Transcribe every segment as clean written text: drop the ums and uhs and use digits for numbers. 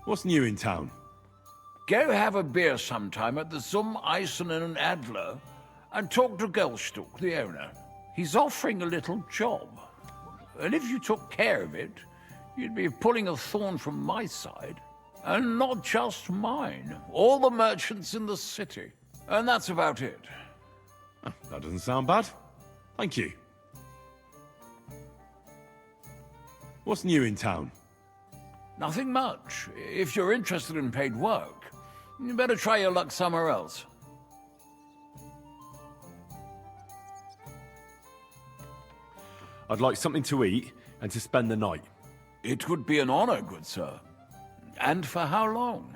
What's new in town? Go have a beer sometime at the Zum Eisen and Adler and talk to Gelstuck, the owner. He's offering a little job. And if you took care of it, you'd be pulling a thorn from my side. And not just mine, all the merchants in the city. And that's about it. Oh, that doesn't sound bad. Thank you. What's new in town? Nothing much. If you're interested in paid work, you better try your luck somewhere else. I'd like something to eat and to spend the night. It would be an honor, good sir. And for how long?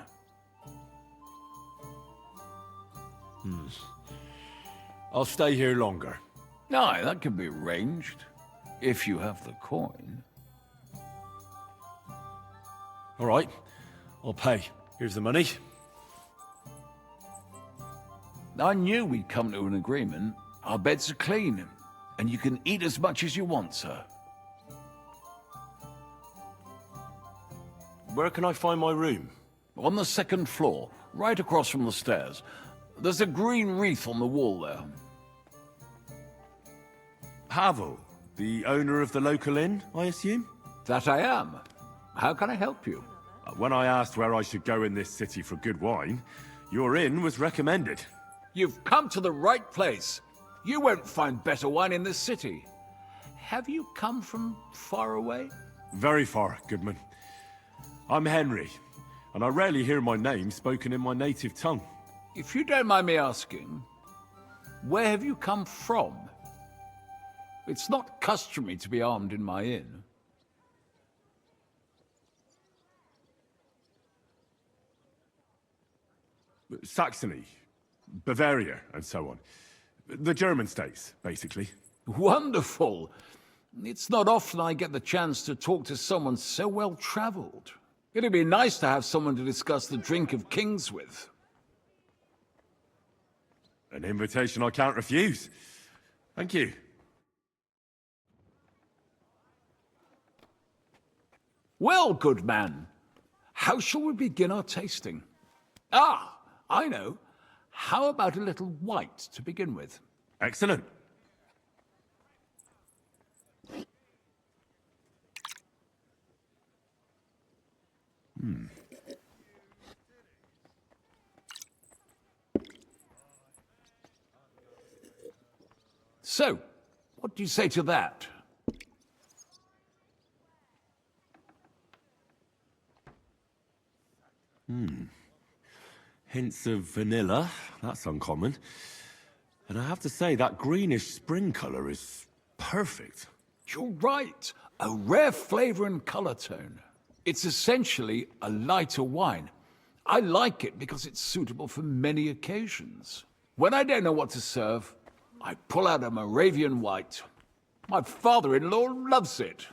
I'll stay here longer. Aye, that can be arranged, if you have the coin. All right, I'll pay. Here's the money. I knew we'd come to an agreement. Our beds are clean, and you can eat as much as you want, sir. Where can I find my room? On the second floor, right across from the stairs. There's a green wreath on the wall there. Havel, the owner of the local inn, I assume? That I am. How can I help you? When I asked where I should go in this city for good wine, your inn was recommended. You've come to the right place. You won't find better wine in this city. Have you come from far away? Very far, Goodman. I'm Henry, and I rarely hear my name spoken in my native tongue. If you don't mind me asking, where have you come from? It's not customary to be armed in my inn. Saxony, Bavaria, and so on. The German states, basically. Wonderful! It's not often I get the chance to talk to someone so well-traveled. It'd be nice to have someone to discuss the drink of kings with. An invitation I can't refuse. Thank you. Well, good man, how shall we begin our tasting? Ah, I know. How about a little white to begin with? Excellent. So, what do you say to that? Hints of vanilla. That's uncommon. And I have to say, that greenish spring color is perfect. You're right. A rare flavor and color tone. It's essentially a lighter wine. I like it because it's suitable for many occasions. When I don't know what to serve, I pull out a Moravian white. My father-in-law loves it.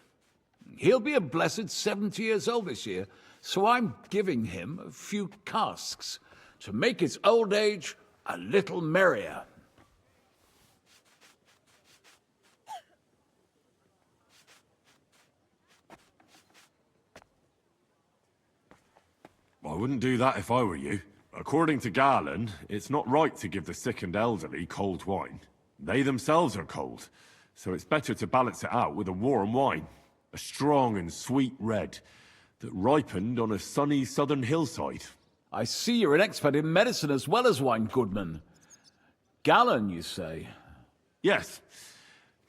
He'll be a blessed 70 years old this year, so I'm giving him a few casks to make his old age a little merrier. I wouldn't do that if I were you. According to Garland, it's not right to give the sick and elderly cold wine. They themselves are cold, so it's better to balance it out with a warm wine. A strong and sweet red that ripened on a sunny southern hillside. I see you're an expert in medicine as well as wine, Goodman. Gallon, you say? Yes,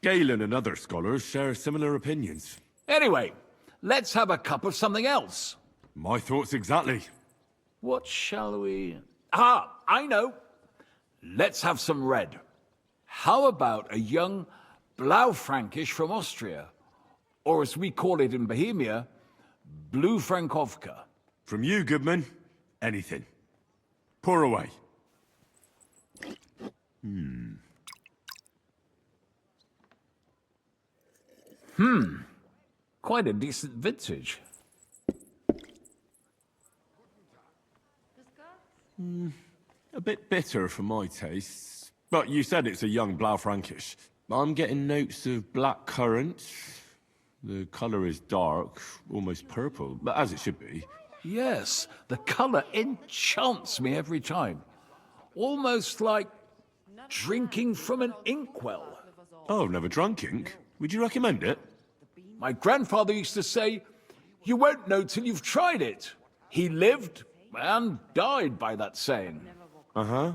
Galen and other scholars share similar opinions. Anyway, let's have a cup of something else. My thoughts exactly. What shall we... Ah, I know. Let's have some red. How about a young Blaufränkisch from Austria? Or as we call it in Bohemia, Blue Frankovka. From you, Goodman, anything. Pour away. Quite a decent vintage. A bit bitter for my tastes. But you said it's a young Blaufränkisch. I'm getting notes of black currant. The colour is dark, almost purple, but as it should be. Yes, the color enchants me every time. Almost like drinking from an inkwell. Oh, never drunk ink? Would you recommend it? My grandfather used to say, "You won't know till you've tried it." He lived and died by that saying. Uh-huh.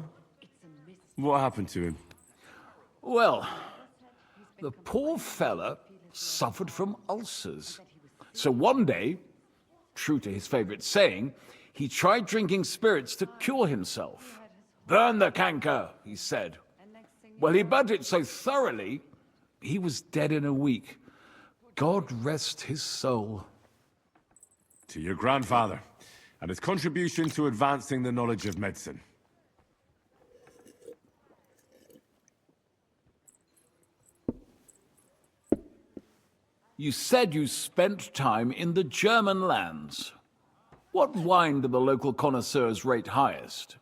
What happened to him? Well, the poor fella suffered from ulcers. So one day, true to his favorite saying, he tried drinking spirits to cure himself. "Burn the canker," he said. Well, he burnt it so thoroughly, he was dead in a week. God rest his soul. To your grandfather, and his contribution to advancing the knowledge of medicine. You said you spent time in the German lands. What wine do the local connoisseurs rate highest?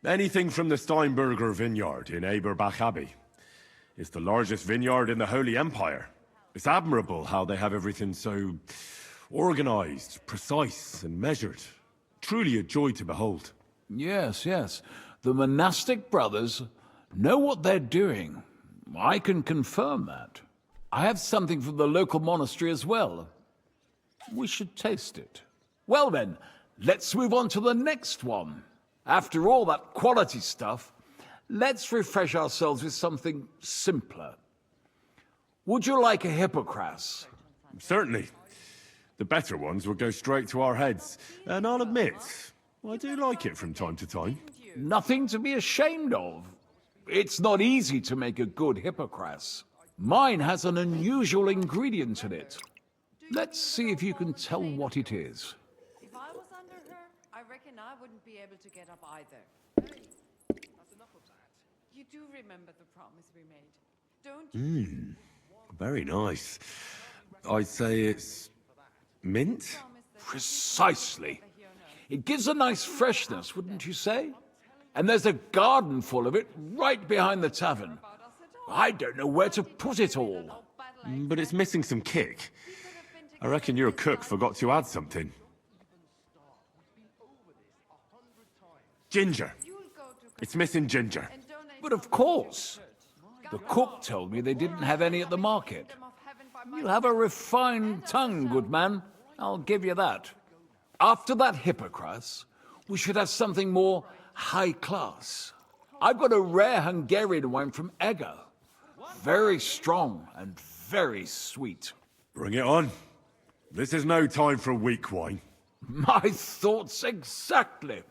Anything from the Steinberger vineyard in Eberbach Abbey. It's the largest vineyard in the Holy Empire. It's admirable how they have everything so organized, precise, and measured. Truly a joy to behold. Yes, yes. The monastic brothers know what they're doing. I can confirm that. I have something from the local monastery as well. We should taste it. Well then, let's move on to the next one. After all that quality stuff, let's refresh ourselves with something simpler. Would you like a hippocras? Certainly. The better ones will go straight to our heads. And I'll admit, I do like it from time to time. Nothing to be ashamed of. It's not easy to make a good hippocras. Mine has an unusual ingredient in it. Let's see if you can tell what it is. If I was under her, I reckon I wouldn't be able to get up either. That's enough of that. You do remember the promise we made, don't you? Very nice. I'd say it's mint? Precisely. It gives a nice freshness, wouldn't you say? And there's a garden full of it right behind the tavern. I don't know where to put it all. But it's missing some kick. I reckon your cook forgot to add something. Ginger. It's missing ginger. But of course. The cook told me they didn't have any at the market. You have a refined tongue, good man. I'll give you that. After that hippocras, we should have something more high class. I've got a rare Hungarian wine from Eger. Very strong and very sweet. Bring it on. This is no time for weak wine. My thoughts exactly.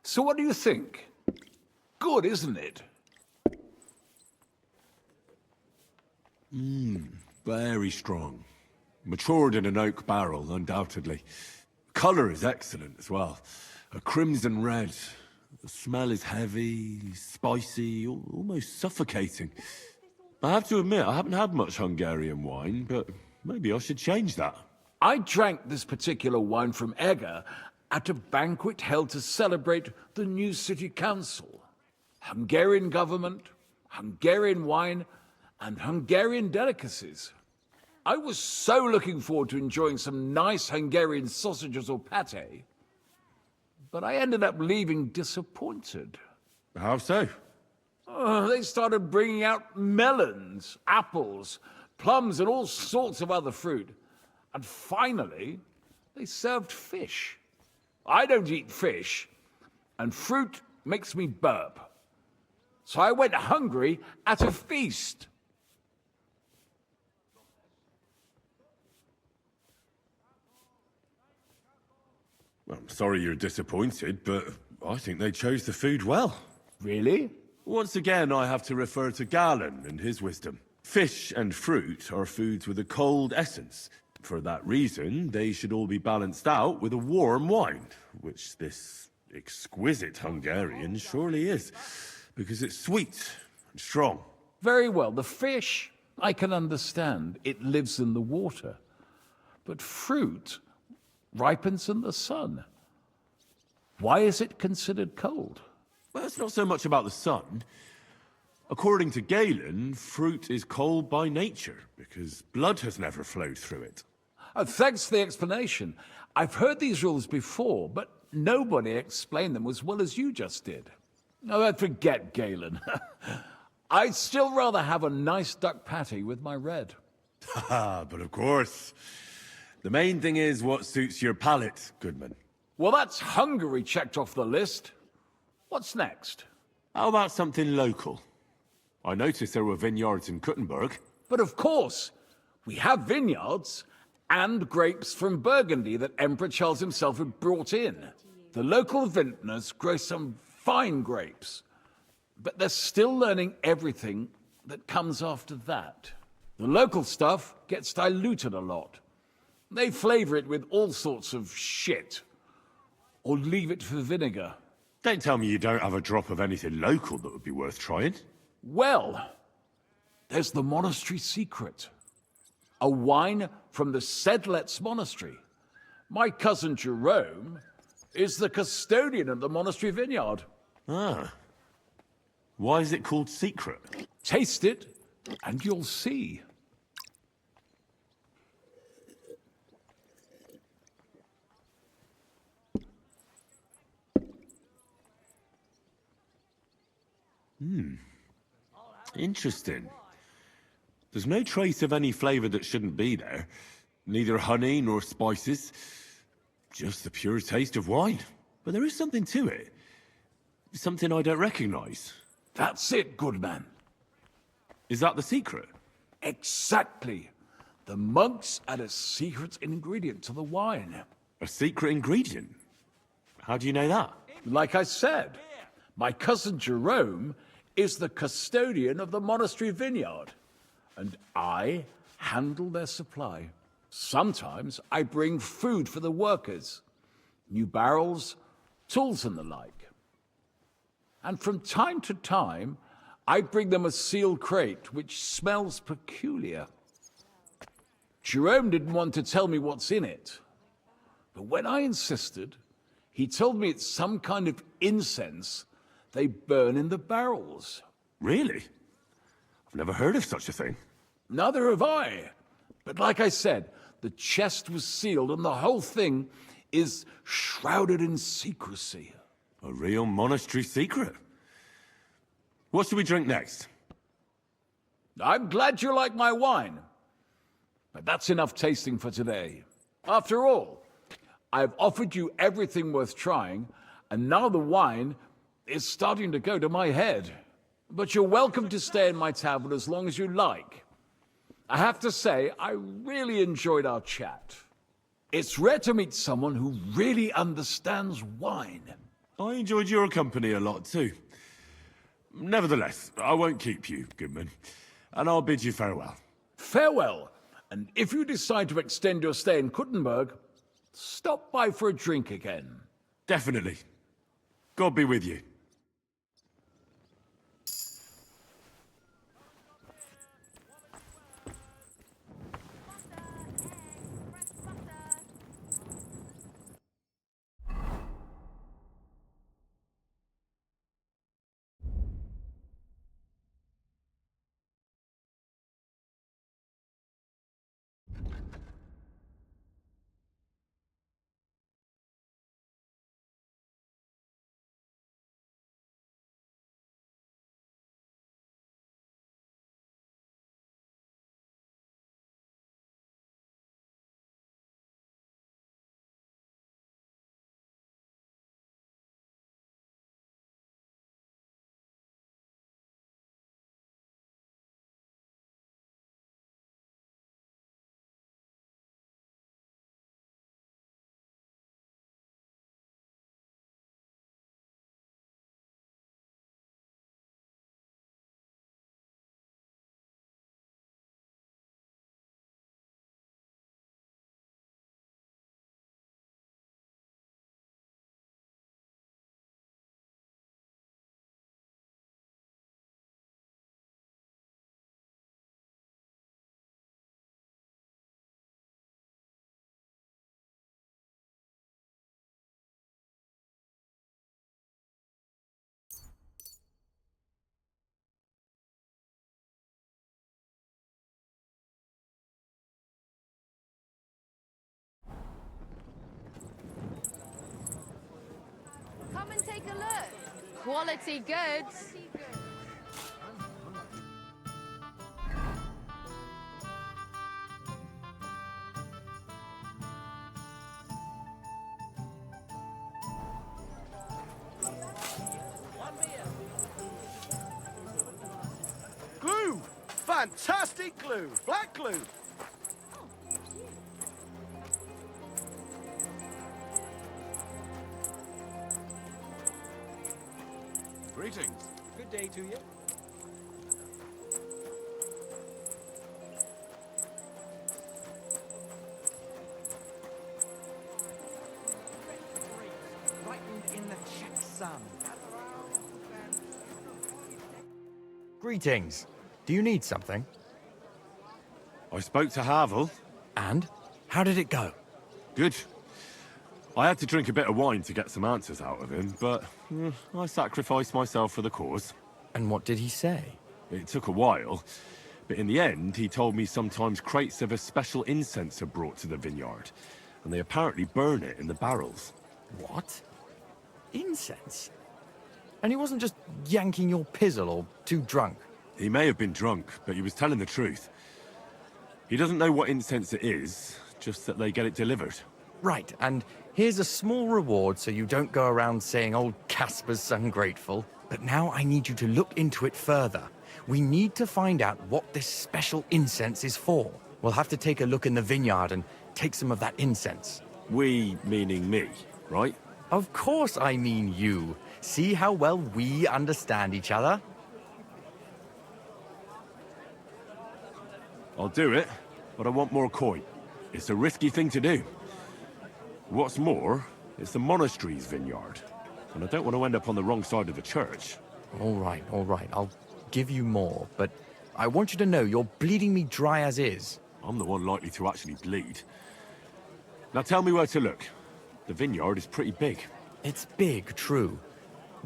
So what do you think? Good, isn't it? Very strong. Matured in an oak barrel, undoubtedly. Colour is excellent as well. A crimson red. The smell is heavy, spicy, almost suffocating. I have to admit, I haven't had much Hungarian wine, but maybe I should change that. I drank this particular wine from Eger at a banquet held to celebrate the new city council. Hungarian government, Hungarian wine, and Hungarian delicacies. I was so looking forward to enjoying some nice Hungarian sausages or pate, but I ended up leaving disappointed. How so? They started bringing out melons, apples, plums, and all sorts of other fruit. And finally, they served fish. I don't eat fish, and fruit makes me burp. So I went hungry at a feast. I'm sorry you're disappointed, but I think they chose the food well. Really? Once again, I have to refer to Galen and his wisdom. Fish and fruit are foods with a cold essence. For that reason, they should all be balanced out with a warm wine, which this exquisite Hungarian surely is, because it's sweet and strong. Very well. The fish, I can understand. It lives in the water. But fruit ripens in the sun. Why is it considered cold? Well, it's not so much about the sun. According to Galen, fruit is cold by nature, because blood has never flowed through it. Oh, thanks for the explanation. I've heard these rules before, but nobody explained them as well as you just did. Oh, forget Galen. I'd still rather have a nice duck patty with my red. Haha, but of course. The main thing is what suits your palate, Goodman. Well, that's Hungary checked off the list. What's next? How about something local? I noticed there were vineyards in Kuttenberg. But of course, we have vineyards and grapes from Burgundy that Emperor Charles himself had brought in. The local vintners grow some fine grapes, but they're still learning everything that comes after that. The local stuff gets diluted a lot. They flavor it with all sorts of shit, or leave it for vinegar. Don't tell me you don't have a drop of anything local that would be worth trying. Well, there's the monastery secret. A wine from the Sedlets monastery. My cousin Jerome is the custodian of the monastery vineyard. Ah. Why is it called secret? Taste it, and you'll see. Interesting. There's no trace of any flavor that shouldn't be there. Neither honey nor spices. Just the pure taste of wine. But there is something to it. Something I don't recognize. That's it, good man. Is that the secret? Exactly. The monks add a secret ingredient to the wine. A secret ingredient? How do you know that? Like I said, my cousin Jerome is the custodian of the monastery vineyard, and I handle their supply. Sometimes I bring food for the workers, new barrels, tools and the like. And from time to time, I bring them a sealed crate which smells peculiar. Jerome didn't want to tell me what's in it, but when I insisted, he told me it's some kind of incense they burn in the barrels. Really? I've never heard of such a thing. Neither have I. But like I said, the chest was sealed and the whole thing is shrouded in secrecy. A real monastery secret. What should we drink next? I'm glad you like my wine. But that's enough tasting for today. After all, I've offered you everything worth trying, and now the wine is starting to go to my head. But you're welcome to stay in my tavern as long as you like. I have to say, I really enjoyed our chat. It's rare to meet someone who really understands wine. I enjoyed your company a lot too. Nevertheless, I won't keep you, Goodman, and I'll bid you farewell. Farewell, and if you decide to extend your stay in Kuttenberg, stop by for a drink again. Definitely. God be with you. Come and take a look. Quality goods. Glue! Fantastic glue! Black glue! Greetings. Good day to you. Brightened in the Czech sun. Greetings. Do you need something? I spoke to Havel. And? How did it go? Good. I had to drink a bit of wine to get some answers out of him, but I sacrificed myself for the cause. And what did he say? It took a while, but in the end, he told me sometimes crates of a special incense are brought to the vineyard, and they apparently burn it in the barrels. What? Incense? And he wasn't just yanking your pizzle or too drunk? He may have been drunk, but he was telling the truth. He doesn't know what incense it is, just that they get it delivered. Right, and here's a small reward so you don't go around saying old Casper's ungrateful. But now I need you to look into it further. We need to find out what this special incense is for. We'll have to take a look in the vineyard and take some of that incense. We, meaning me, right? Of course I mean you. See how well we understand each other? I'll do it, but I want more coin. It's a risky thing to do. What's more, it's the monastery's vineyard, and I don't want to end up on the wrong side of the church. All right. I'll give you more, but I want you to know you're bleeding me dry as is. I'm the one likely to actually bleed. Now tell me where to look. The vineyard is pretty big. It's big, true.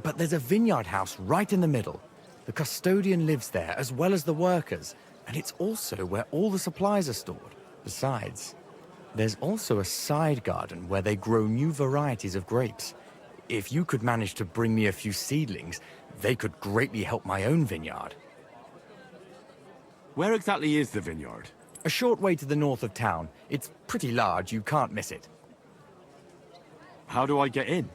But there's a vineyard house right in the middle. The custodian lives there, as well as the workers, and it's also where all the supplies are stored. Besides, there's also a side garden where they grow new varieties of grapes. If you could manage to bring me a few seedlings, they could greatly help my own vineyard. Where exactly is the vineyard? A short way to the north of town. It's pretty large, you can't miss it. How do I get in?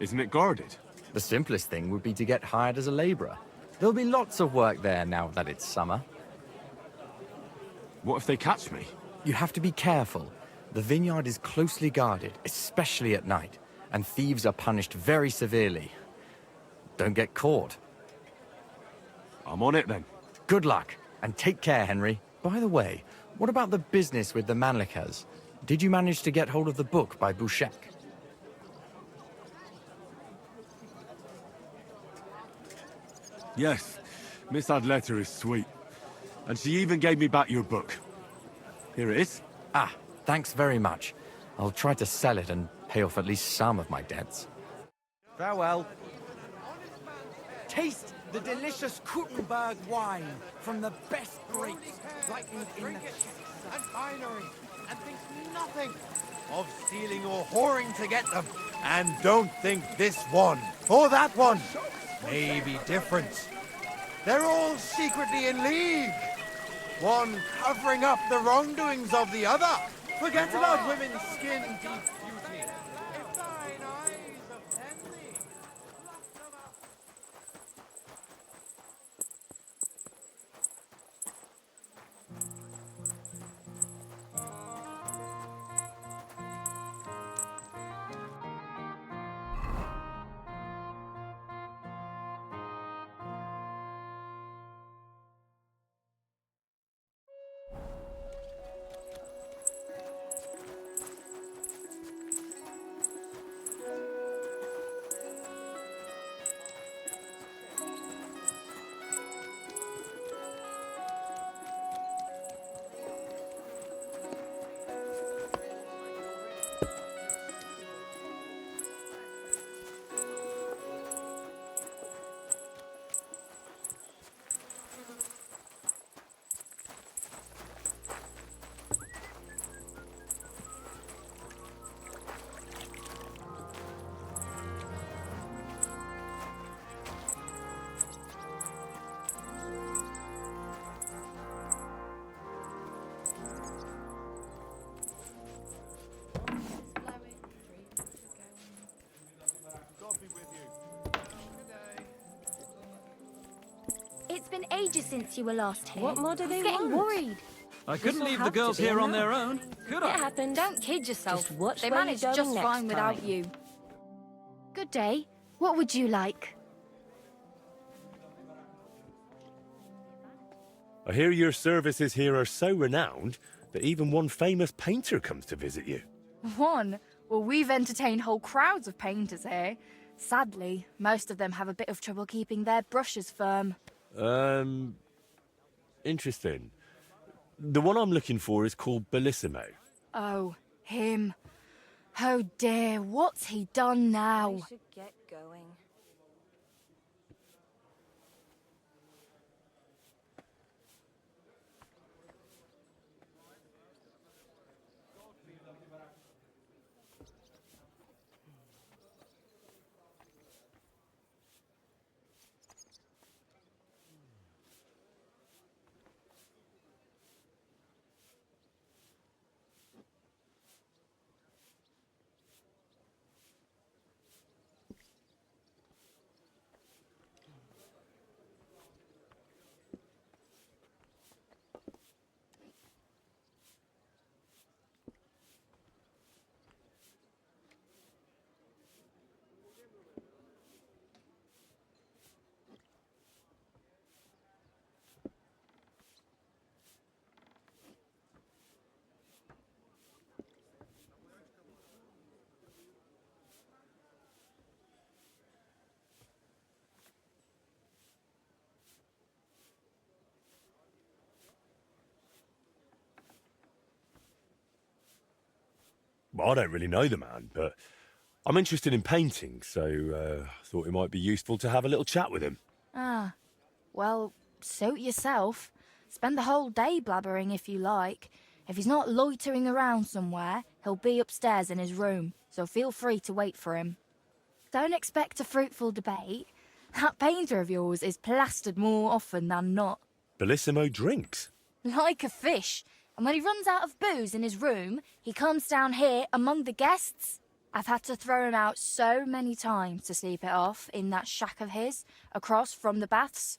Isn't it guarded? The simplest thing would be to get hired as a labourer. There'll be lots of work there now that it's summer. What if they catch me? You have to be careful. The vineyard is closely guarded, especially at night, and thieves are punished very severely. Don't get caught. I'm on it then. Good luck, and take care, Henry. By the way, what about the business with the Manlikas? Did you manage to get hold of the book by Bouchek? Yes, Miss Adletter is sweet. And she even gave me back your book. Here it is. Ah, thanks very much. I'll try to sell it and pay off at least some of my debts. Farewell. Taste the delicious Kuttenberg wine from the best grapes ripened in the and finery, and think nothing of stealing or whoring to get them. And don't think this one or that one may be different. They're all secretly in league, one covering up the wrongdoings of the other. Forget about women's skin deep beauty. If thine eyes offend thee, pluck them out. It's been ages since you were last here. What more do they I'm getting want? worried. I couldn't leave the girls here on their own, could It I? happened. Don't kid yourself. Just watch They where you managed go just next fine without time. you. Good day. What would you like? I hear your services here are so renowned that even one famous painter comes to visit you. One? Well, we've entertained whole crowds of painters here. Sadly, most of them have a bit of trouble keeping their brushes firm. Interesting. The one I'm looking for is called Bellissimo. Oh, him. Oh dear, what's he done now? We should get going. Well, I don't really know the man, but I'm interested in painting, so I thought it might be useful to have a little chat with him. Ah, well, suit yourself. Spend the whole day blabbering if you like. If he's not loitering around somewhere, he'll be upstairs in his room, so feel free to wait for him. Don't expect a fruitful debate. That painter of yours is plastered more often than not. Bellissimo drinks. Like a fish. And when he runs out of booze in his room, he comes down here among the guests. I've had to throw him out so many times to sleep it off in that shack of his, across from the baths.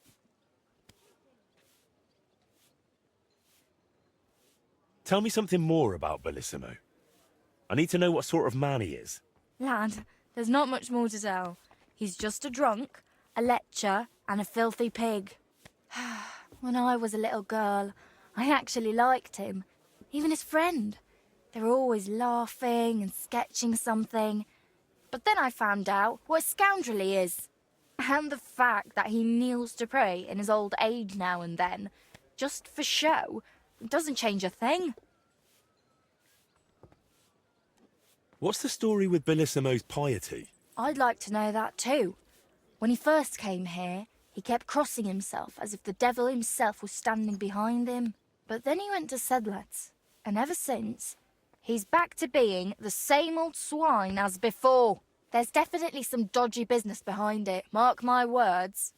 Tell me something more about Bellissimo. I need to know what sort of man he is. Lad, there's not much more to tell. He's just a drunk, a lecher, and a filthy pig. When I was a little girl, I actually liked him. Even his friend. They were always laughing and sketching something. But then I found out what a scoundrel he is. And the fact that he kneels to pray in his old age now and then, just for show, doesn't change a thing. What's the story with Bellissimo's piety? I'd like to know that too. When he first came here, he kept crossing himself as if the devil himself was standing behind him. But then he went to Sedlets, and ever since, he's back to being the same old swine as before. There's definitely some dodgy business behind it, mark my words.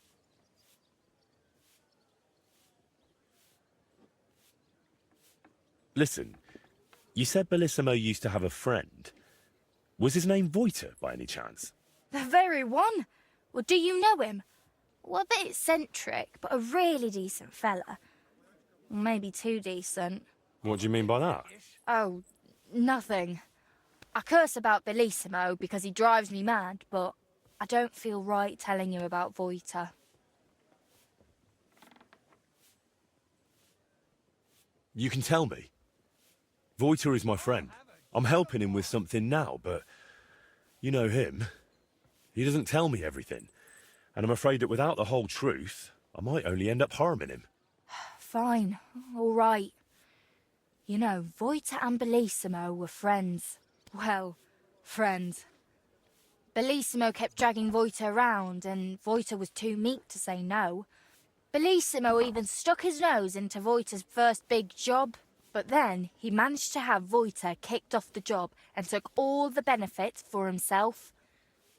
Listen, you said Bellissimo used to have a friend. Was his name Voiter, by any chance? The very one. Well, do you know him? Well, a bit eccentric, but a really decent fella. Maybe too decent. What do you mean by that? Oh, nothing. I curse about Bellissimo because he drives me mad, but I don't feel right telling you about Voiter. You can tell me. Voiter is my friend. I'm helping him with something now, but you know him. He doesn't tell me everything. And I'm afraid that without the whole truth, I might only end up harming him. Fine, all right. You know, Voiter and Bellissimo were friends. Well, friends. Bellissimo kept dragging Voiter around, and Voiter was too meek to say no. Bellissimo even stuck his nose into Voiter's first big job. But then he managed to have Voiter kicked off the job and took all the benefits for himself.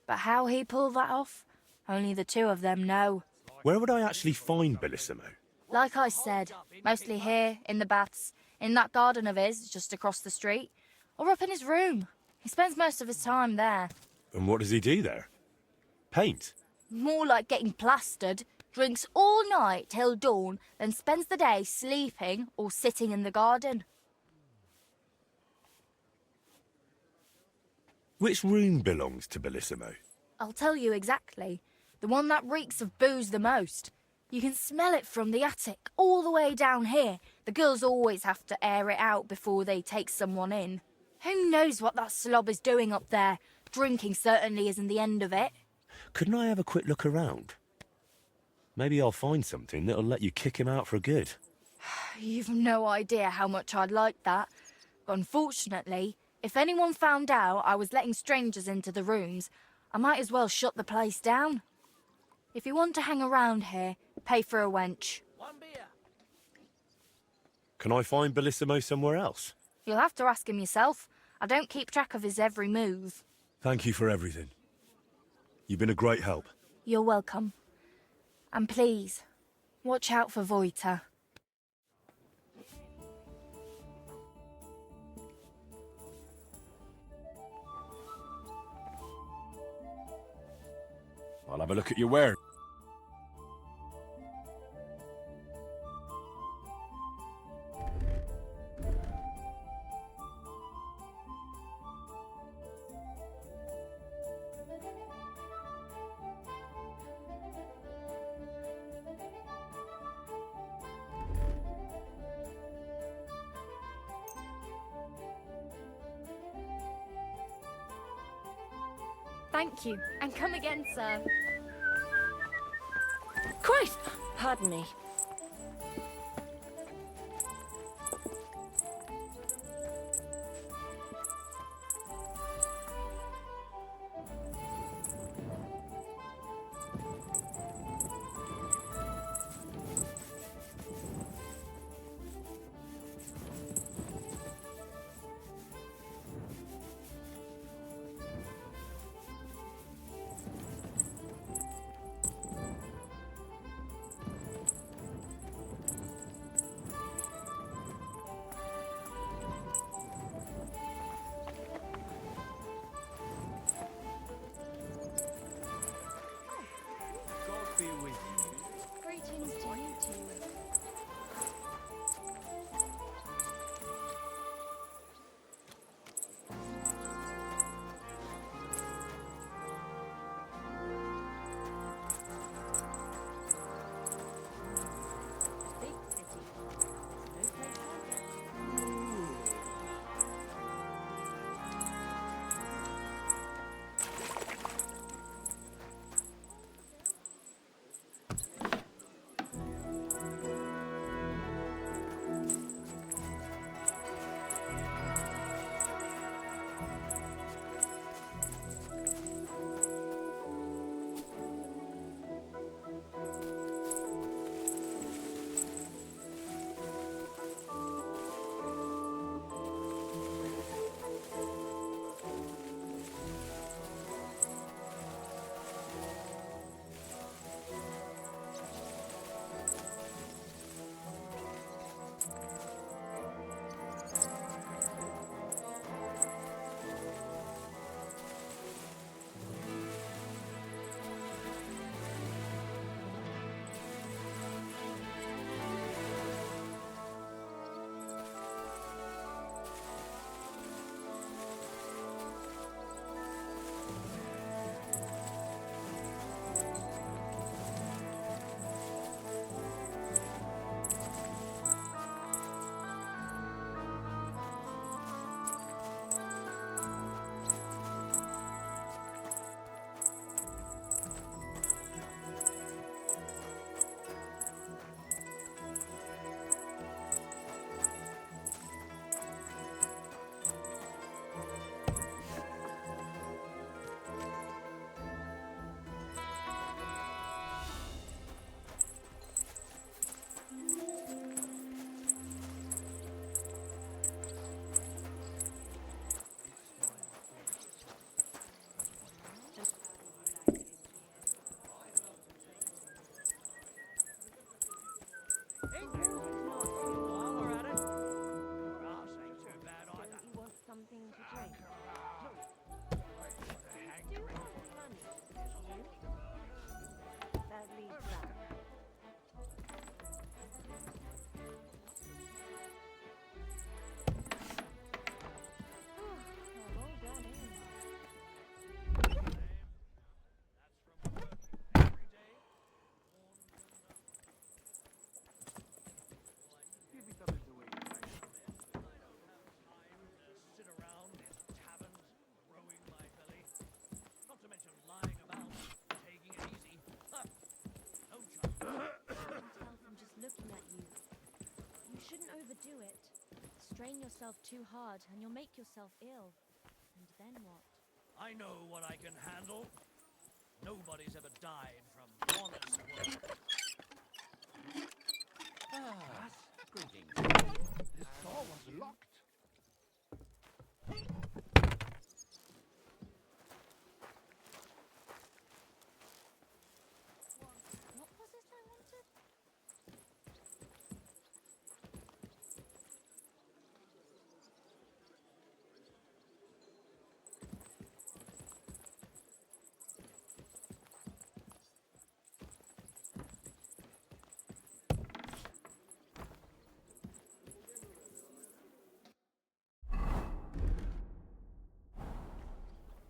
But how he pulled that off, only the two of them know. Where would I actually find Bellissimo? Like I said, mostly here, in the baths, in that garden of his, just across the street, or up in his room. He spends most of his time there. And what does he do there? Paint? More like getting plastered. Drinks all night till dawn, then spends the day sleeping or sitting in the garden. Which room belongs to Bellissimo? I'll tell you exactly. The one that reeks of booze the most. You can smell it from the attic all the way down here. The girls always have to air it out before they take someone in. Who knows what that slob is doing up there? Drinking certainly isn't the end of it. Couldn't I have a quick look around? Maybe I'll find something that'll let you kick him out for good. You've no idea how much I'd like that. But unfortunately, if anyone found out I was letting strangers into the rooms, I might as well shut the place down. If you want to hang around here, pay for a wench. One beer. Can I find Bellissimo somewhere else? You'll have to ask him yourself. I don't keep track of his every move. Thank you for everything. You've been a great help. You're welcome. And please, watch out for Voiter. I'll have a look at your wear. Thank you, and come again, sir. Christ! Pardon me. strain yourself too hard and you'll make yourself ill. And then what? I know what I can handle. Nobody's ever died from honest work. Greetings. This door was locked. What was it I wanted?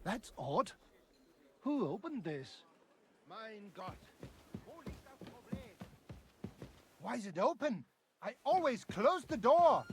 That's odd. Who opened this? Mein Gott. Wo liegt das Problem? Why is it open? I always close the door.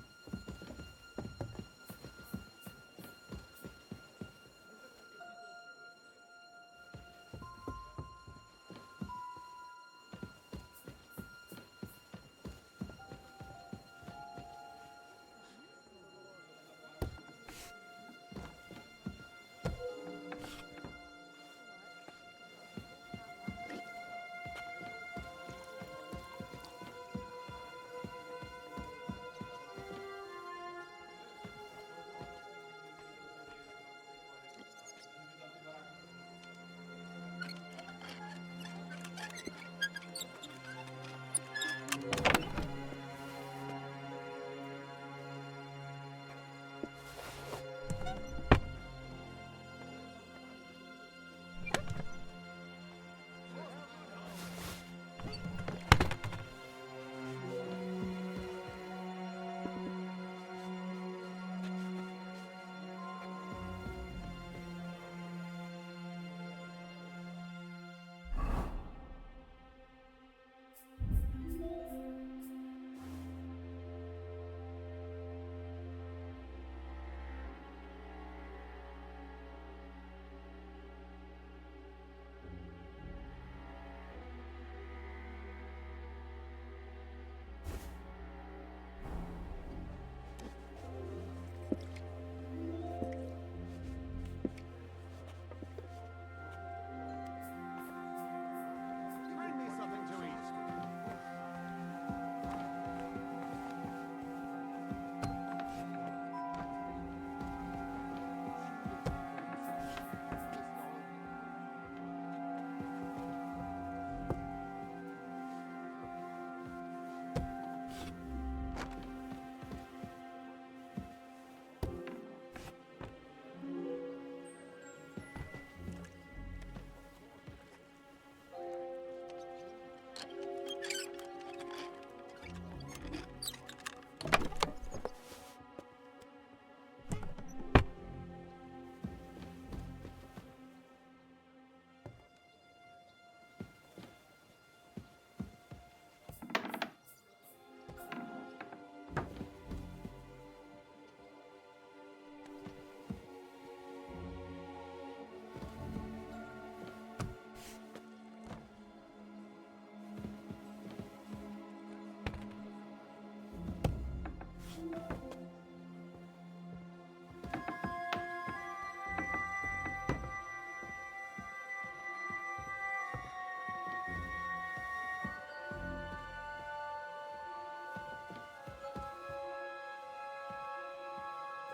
Bring me something to eat.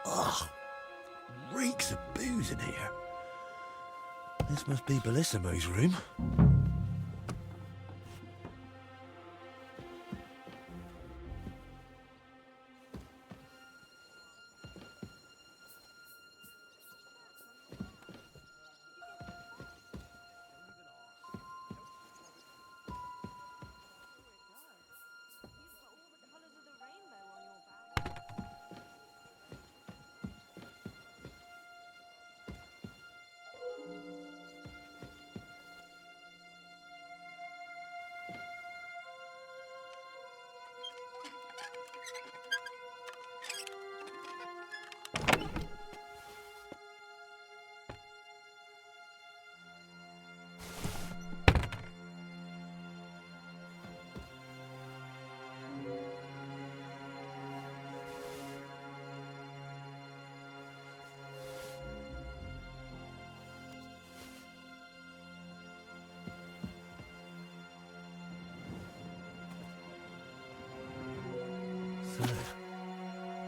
Ugh, reeks of booze in here. This must be Bellissimo's room.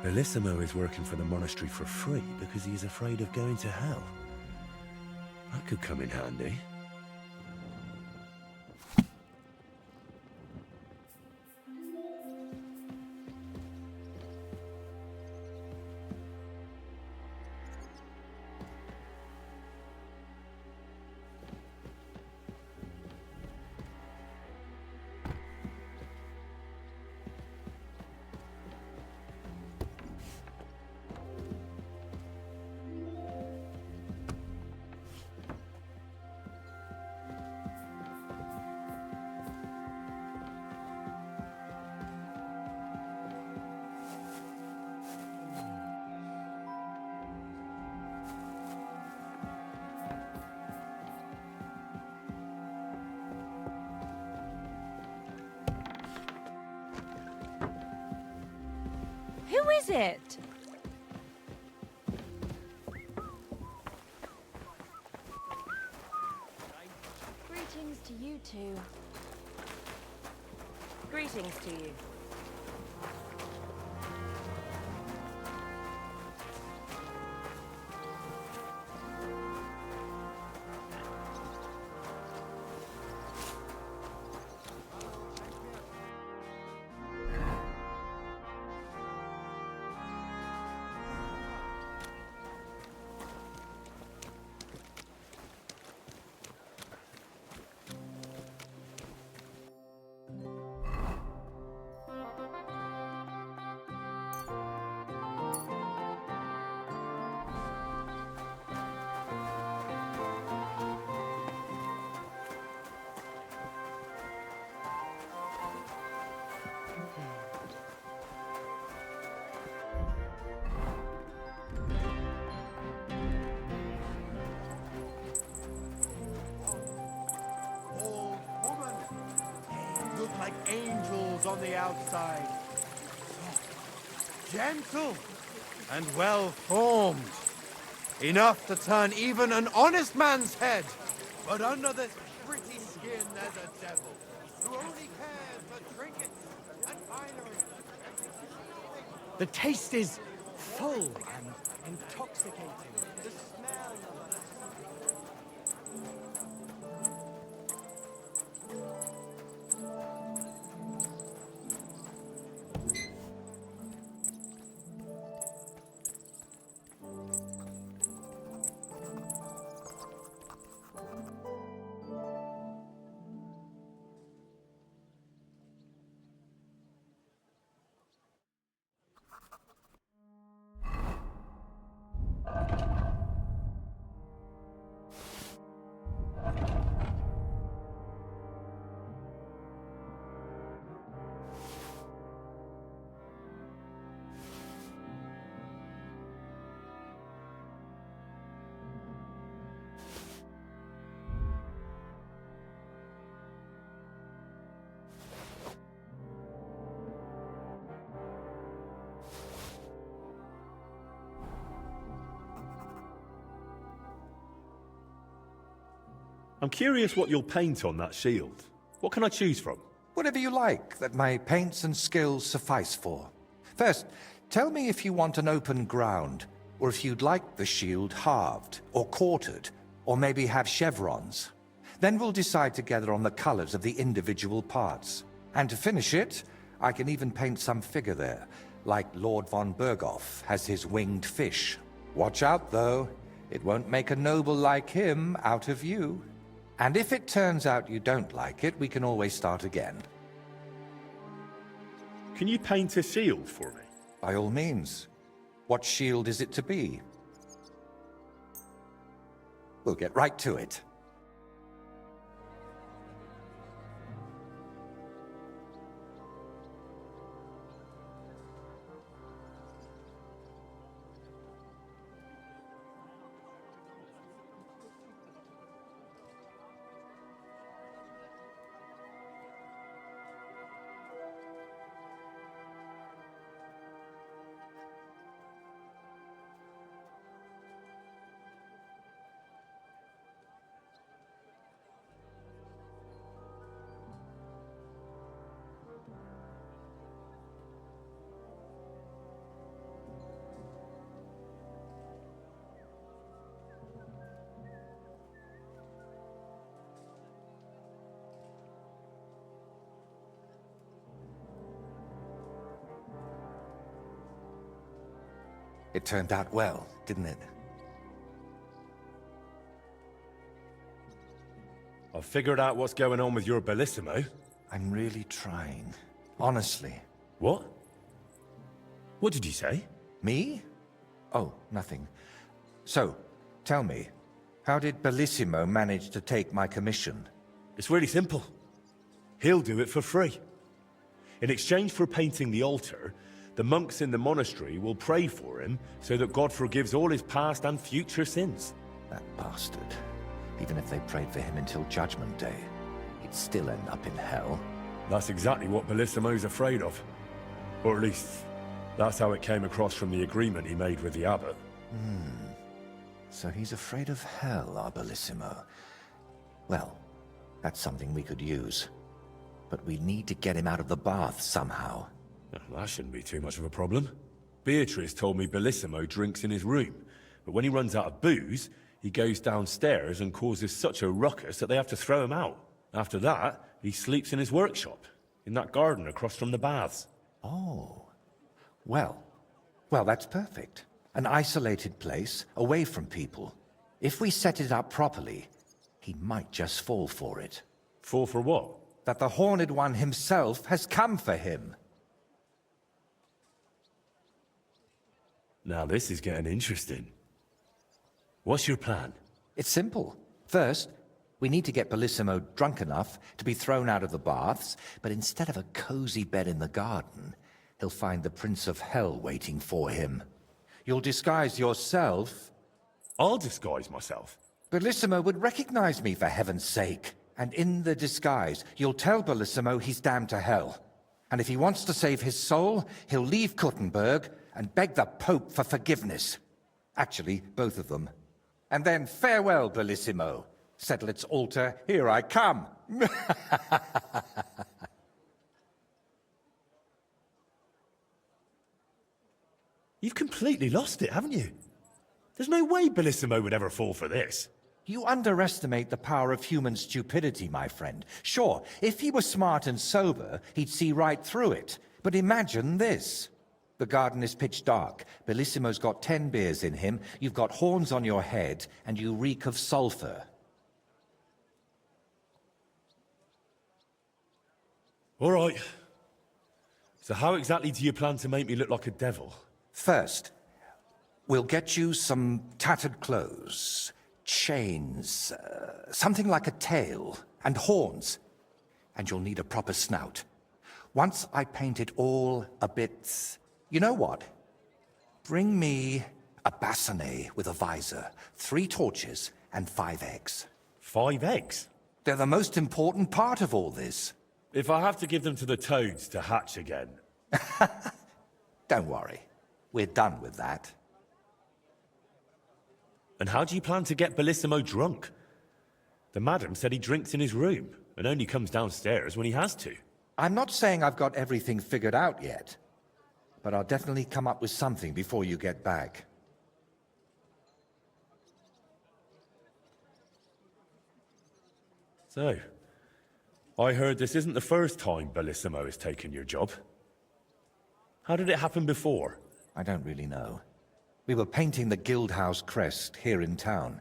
Bellissimo is working for the monastery for free because he's afraid of going to hell. That could come in handy. Who is it? Greetings to you two. Greetings to you. Old woman. They look like angels on the outside. Gentle and well formed. Enough to turn even an honest man's head. But under this pretty skin there's a devil who only cares for trinkets and finery. The taste is full and intoxicating. The smell of it. I'm curious what you'll paint on that shield. What can I choose from? Whatever you like that my paints and skills suffice for. First, tell me if you want an open ground, or if you'd like the shield halved, or quartered, or maybe have chevrons. Then we'll decide together on the colors of the individual parts. And to finish it, I can even paint some figure there, like Lord von Berghoff has his winged fish. Watch out, though. It won't make a noble like him out of you. And if it turns out you don't like it, we can always start again. Can you paint a shield for me? By all means. What shield is it to be? We'll get right to it. It turned out well, didn't it? I've figured out what's going on with your Bellissimo. I'm really trying. Honestly. What? What did you say? Me? Oh, nothing. So, tell me, how did Bellissimo manage to take my commission? It's really simple. He'll do it for free. In exchange for painting the altar, the monks in the monastery will pray for him so that God forgives all his past and future sins. That bastard. Even if they prayed for him until Judgment Day, he'd still end up in hell. That's exactly what Bellissimo's afraid of. Or at least, that's how it came across from the agreement he made with the abbot. So he's afraid of hell, our Bellissimo. Well, that's something we could use. But we need to get him out of the bath somehow. That shouldn't be too much of a problem. Beatrice told me Bellissimo drinks in his room, but when he runs out of booze, he goes downstairs and causes such a ruckus that they have to throw him out. After that, he sleeps in his workshop, in that garden across from the baths. Oh. Well, that's perfect. An isolated place, away from people. If we set it up properly, he might just fall for it. Fall for what? That the Horned One himself has come for him. Now this is getting interesting. What's your plan? It's simple. First, we need to get Bellissimo drunk enough to be thrown out of the baths, but instead of a cozy bed in the garden, he'll find the Prince of Hell waiting for him. You'll disguise yourself. I'll disguise myself. Bellissimo would recognize me, for heaven's sake. And in the disguise, you'll tell Bellissimo he's damned to hell. And if he wants to save his soul, he'll leave Kuttenberg and beg the Pope for forgiveness. Actually, both of them. And then farewell, Bellissimo. Settle its altar, here I come. You've completely lost it, haven't you? There's no way Bellissimo would ever fall for this. You underestimate the power of human stupidity, my friend. Sure, if he were smart and sober, he'd see right through it. But imagine this. The garden is pitch dark. Bellissimo's got 10 beers in him, you've got horns on your head, and you reek of sulfur. All right. So how exactly do you plan to make me look like a devil? First, we'll get you some tattered clothes, chains, something like a tail, and horns. And you'll need a proper snout. Once I paint it all a bit... You know what? Bring me a bassinet with a visor, 3 torches, and 5 eggs. 5 eggs? They're the most important part of all this. If I have to give them to the toads to hatch again... Don't worry. We're done with that. And how do you plan to get Bellissimo drunk? The madam said he drinks in his room and only comes downstairs when he has to. I'm not saying I've got everything figured out yet, but I'll definitely come up with something before you get back. So, I heard this isn't the first time Bellissimo has taken your job. How did it happen before? I don't really know. We were painting the Guildhouse crest here in town.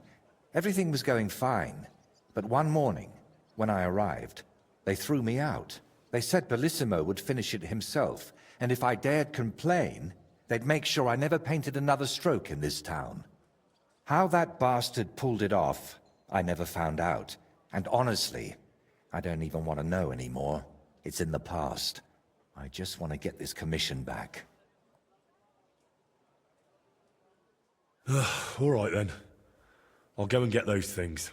Everything was going fine, but one morning, when I arrived, they threw me out. They said Bellissimo would finish it himself, and if I dared complain, they'd make sure I never painted another stroke in this town. How that bastard pulled it off, I never found out. And honestly, I don't even want to know anymore. It's in the past. I just want to get this commission back. All right then. I'll go and get those things.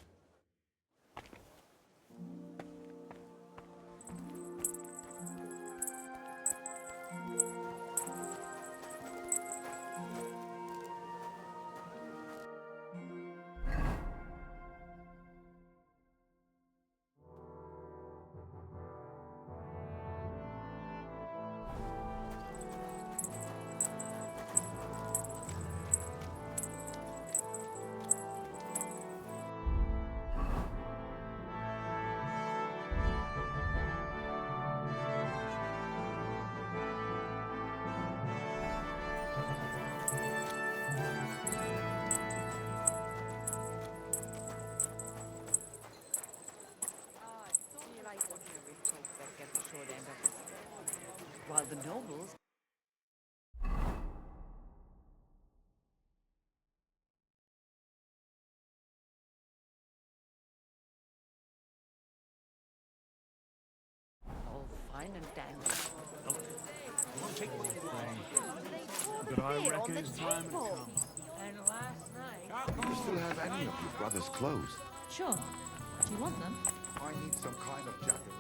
wine and dance. But I Beer on reckon the it's time to table. come. And last night... Do you still have any of your brother's clothes? Sure. Do you want them? I need some kind of jacket.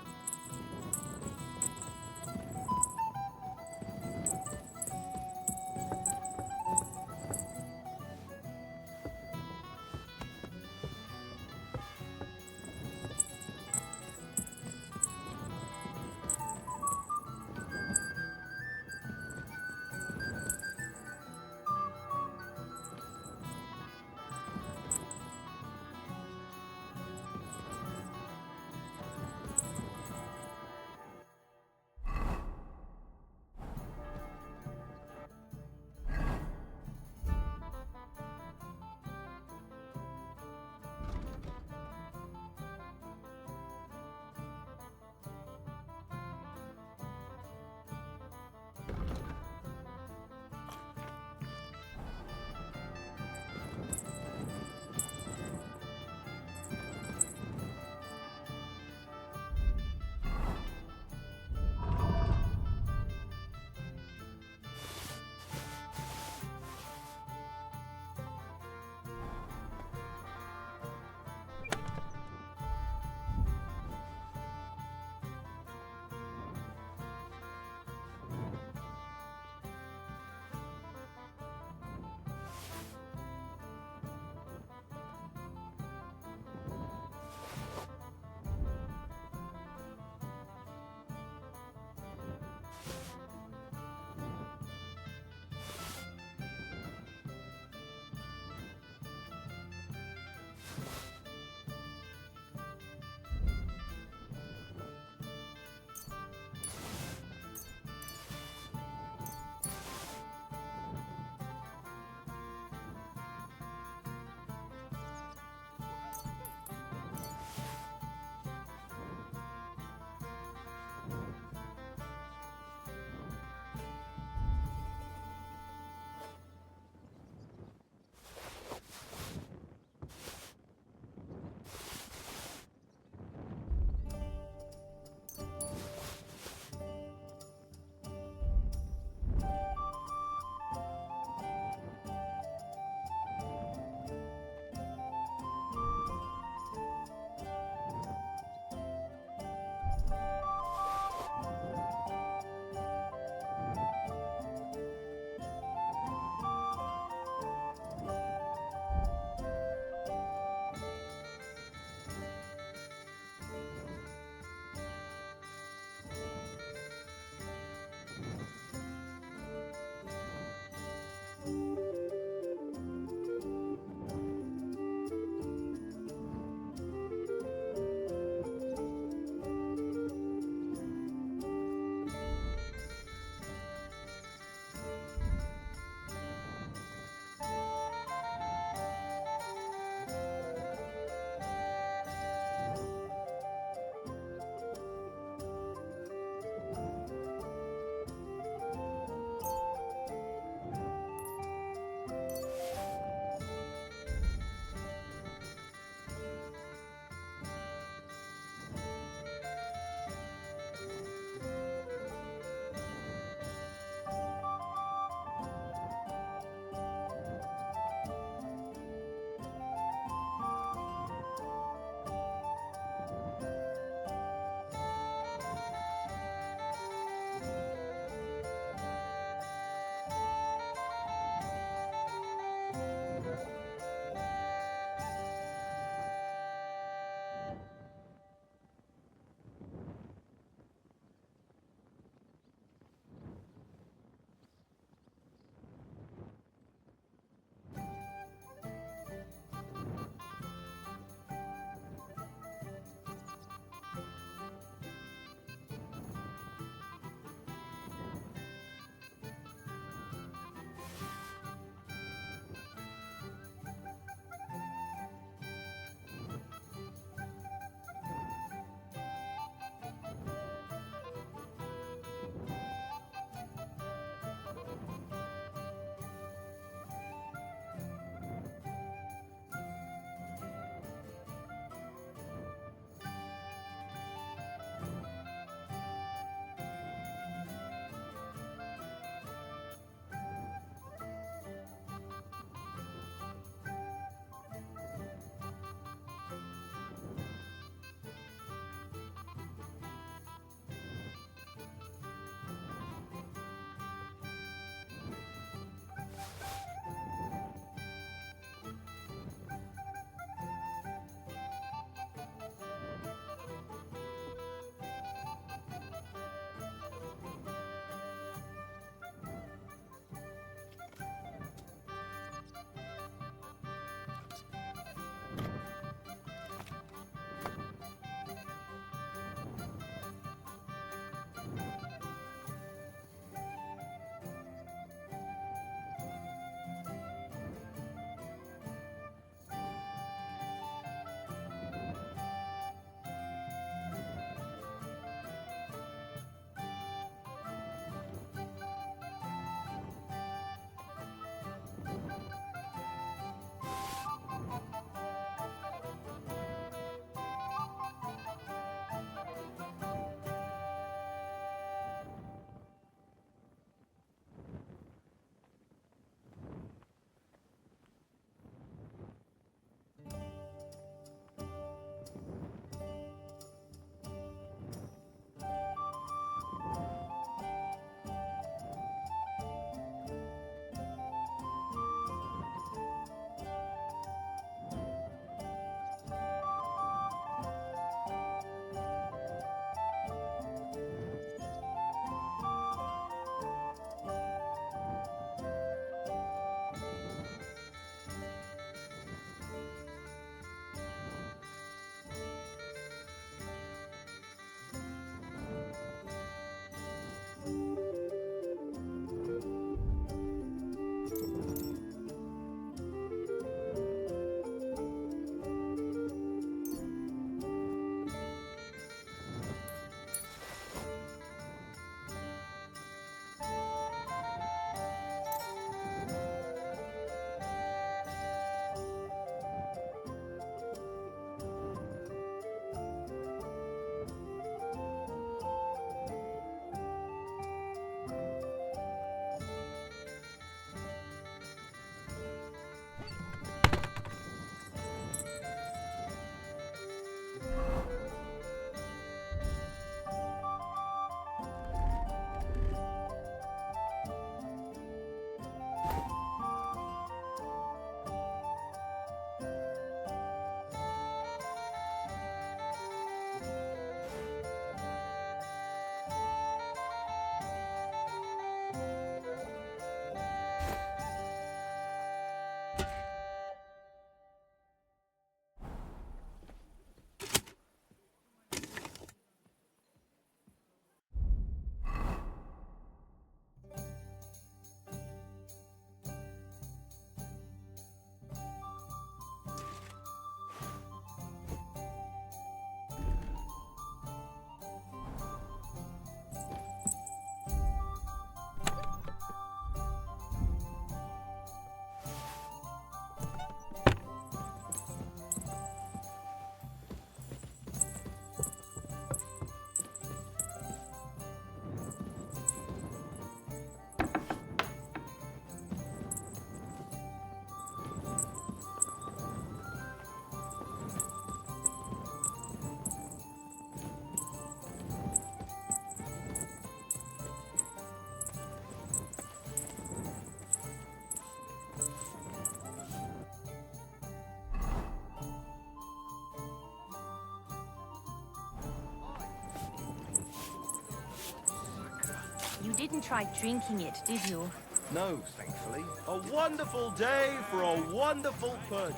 didn't try drinking it, did you? No, thankfully. A wonderful day for a wonderful purchase.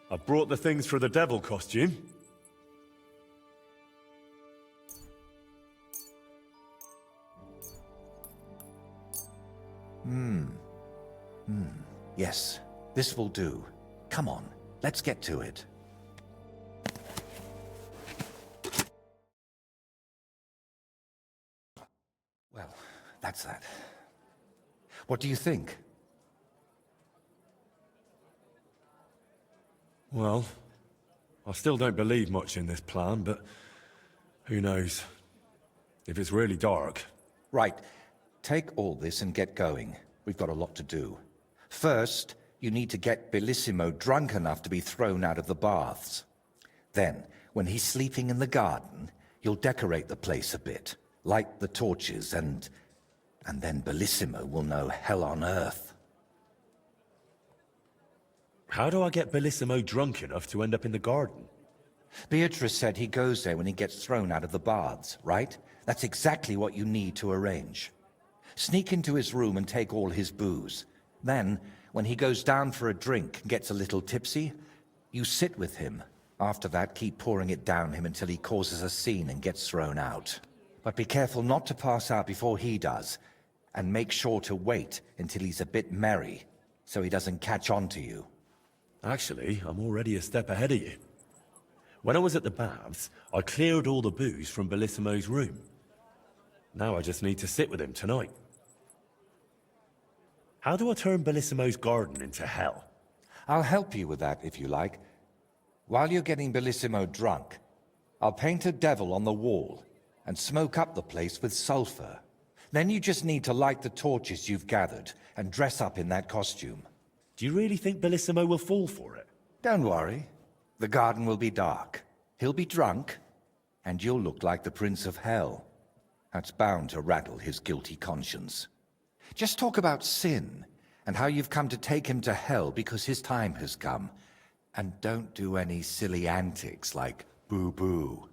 I brought the things for the devil costume. Yes, this will do. Come on, let's get to it. Well, that's that. What do you think? Well, I still don't believe much in this plan, but who knows? If it's really dark... Right. Take all this and get going. We've got a lot to do. First, you need to get Bellissimo drunk enough to be thrown out of the baths. Then, when he's sleeping in the garden, you'll decorate the place a bit, light the torches, and then Bellissimo will know hell on earth. How do I get Bellissimo drunk enough to end up in the garden? Beatrice said he goes there when he gets thrown out of the baths, right? That's exactly what you need to arrange. Sneak into his room and take all his booze. Then, when he goes down for a drink and gets a little tipsy, you sit with him. After that, keep pouring it down him until he causes a scene and gets thrown out. But be careful not to pass out before he does, and make sure to wait until he's a bit merry, so he doesn't catch on to you. Actually, I'm already a step ahead of you. When I was at the baths, I cleared all the booze from Bellissimo's room. Now I just need to sit with him tonight. How do I turn Bellissimo's garden into hell? I'll help you with that, if you like. While you're getting Bellissimo drunk, I'll paint a devil on the wall and smoke up the place with sulfur. Then you just need to light the torches you've gathered and dress up in that costume. Do you really think Bellissimo will fall for it? Don't worry. The garden will be dark. He'll be drunk, and you'll look like the Prince of Hell. That's bound to rattle his guilty conscience. Just talk about sin, and how you've come to take him to hell because his time has come. And don't do any silly antics like boo-boo.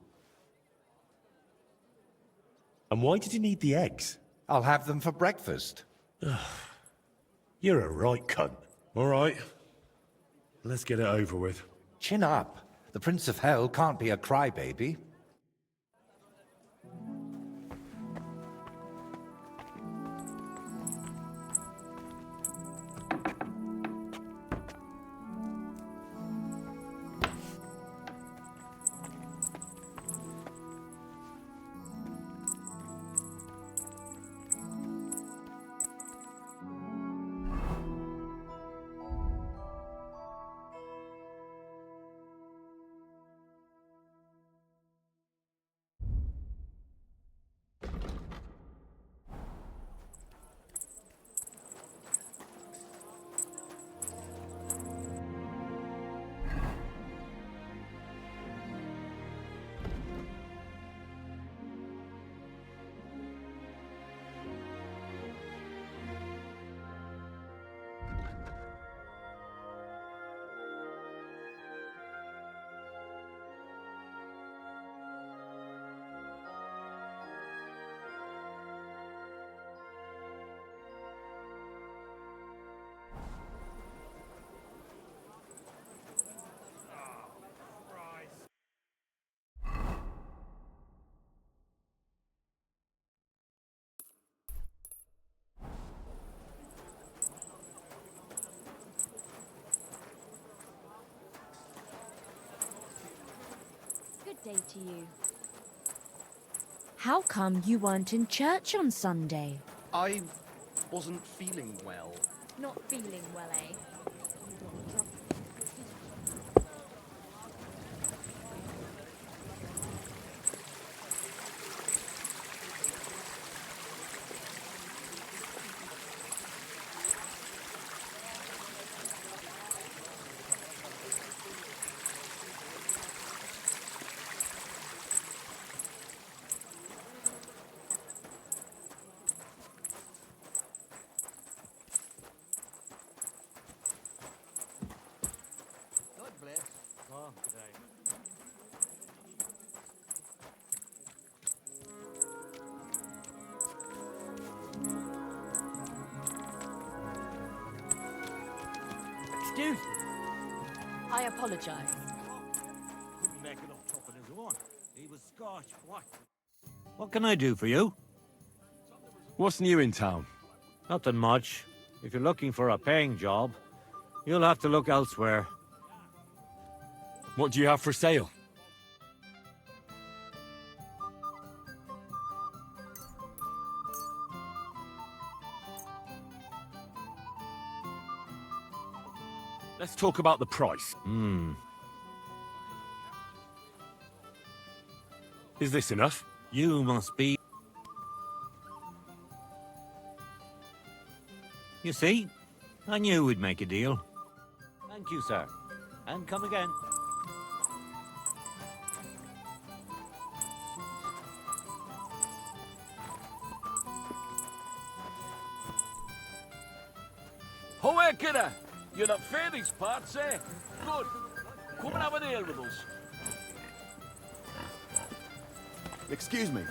And why did you need the eggs? I'll have them for breakfast. You're a right cunt. All right. Let's get it over with. Chin up. The Prince of Hell can't be a crybaby. Good day to you. How come you weren't in church on Sunday? I wasn't feeling well. Not feeling well, eh? I apologize. Couldn't make it off top of his own. He was Scotch white. What can I do for you? What's new in town? Nothing much. If you're looking for a paying job, you'll have to look elsewhere. What do you have for sale? Let's talk about the price. Is this enough? You must be... You see? I knew we'd make a deal. Thank you, sir. And come again. Hoe, kidder! You're not fair these parts, eh? Good. Come and have an ale with us. Excuse me.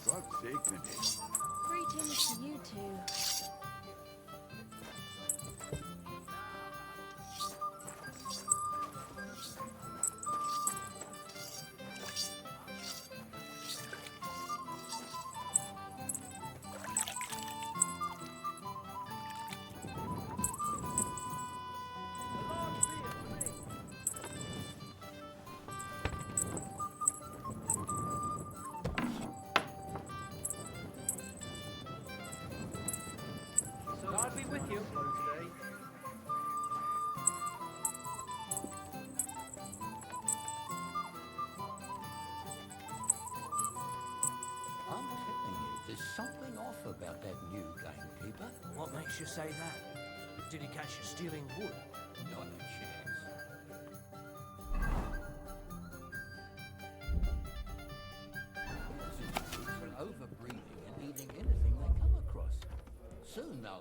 God's sake, Minnie. Greetings to you two. God be with you. I'm telling you, there's something off about that new gamekeeper. What makes you say that? Did he catch you stealing wood? Not a chance. This is for overbreeding and eating anything they come across. Soon they'll...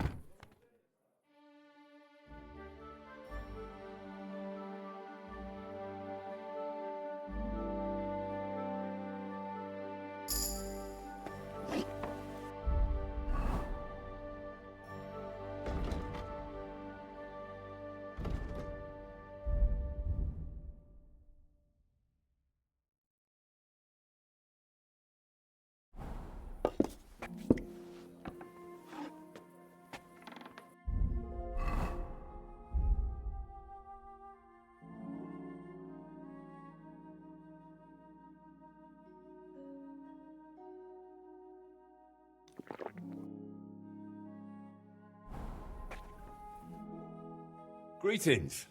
Greetings.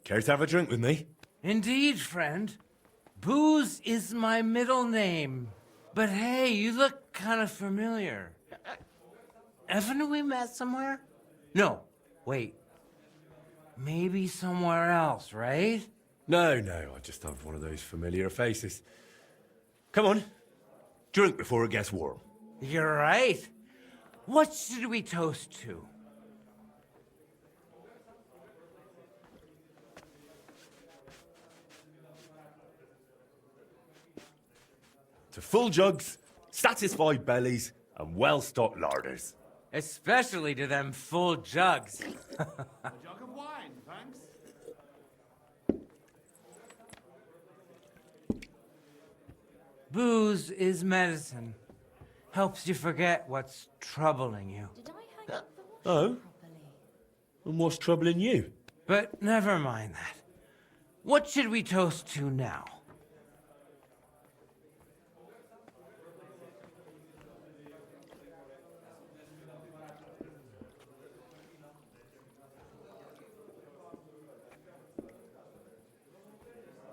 Care to have a drink with me? Indeed, friend. Booze is my middle name. But hey, you look kind of familiar. Haven't we met somewhere? No, wait. Maybe somewhere else, right? No, I just have one of those familiar faces. Come on. Drink before it gets warm. You're right. What should we toast to? To full jugs, satisfied bellies, and well-stocked larders. Especially to them full jugs. A jug of wine, thanks. Booze is medicine. Helps you forget what's troubling you. Did I hang up the Oh? properly? And what's troubling you? But never mind that. What should we toast to now?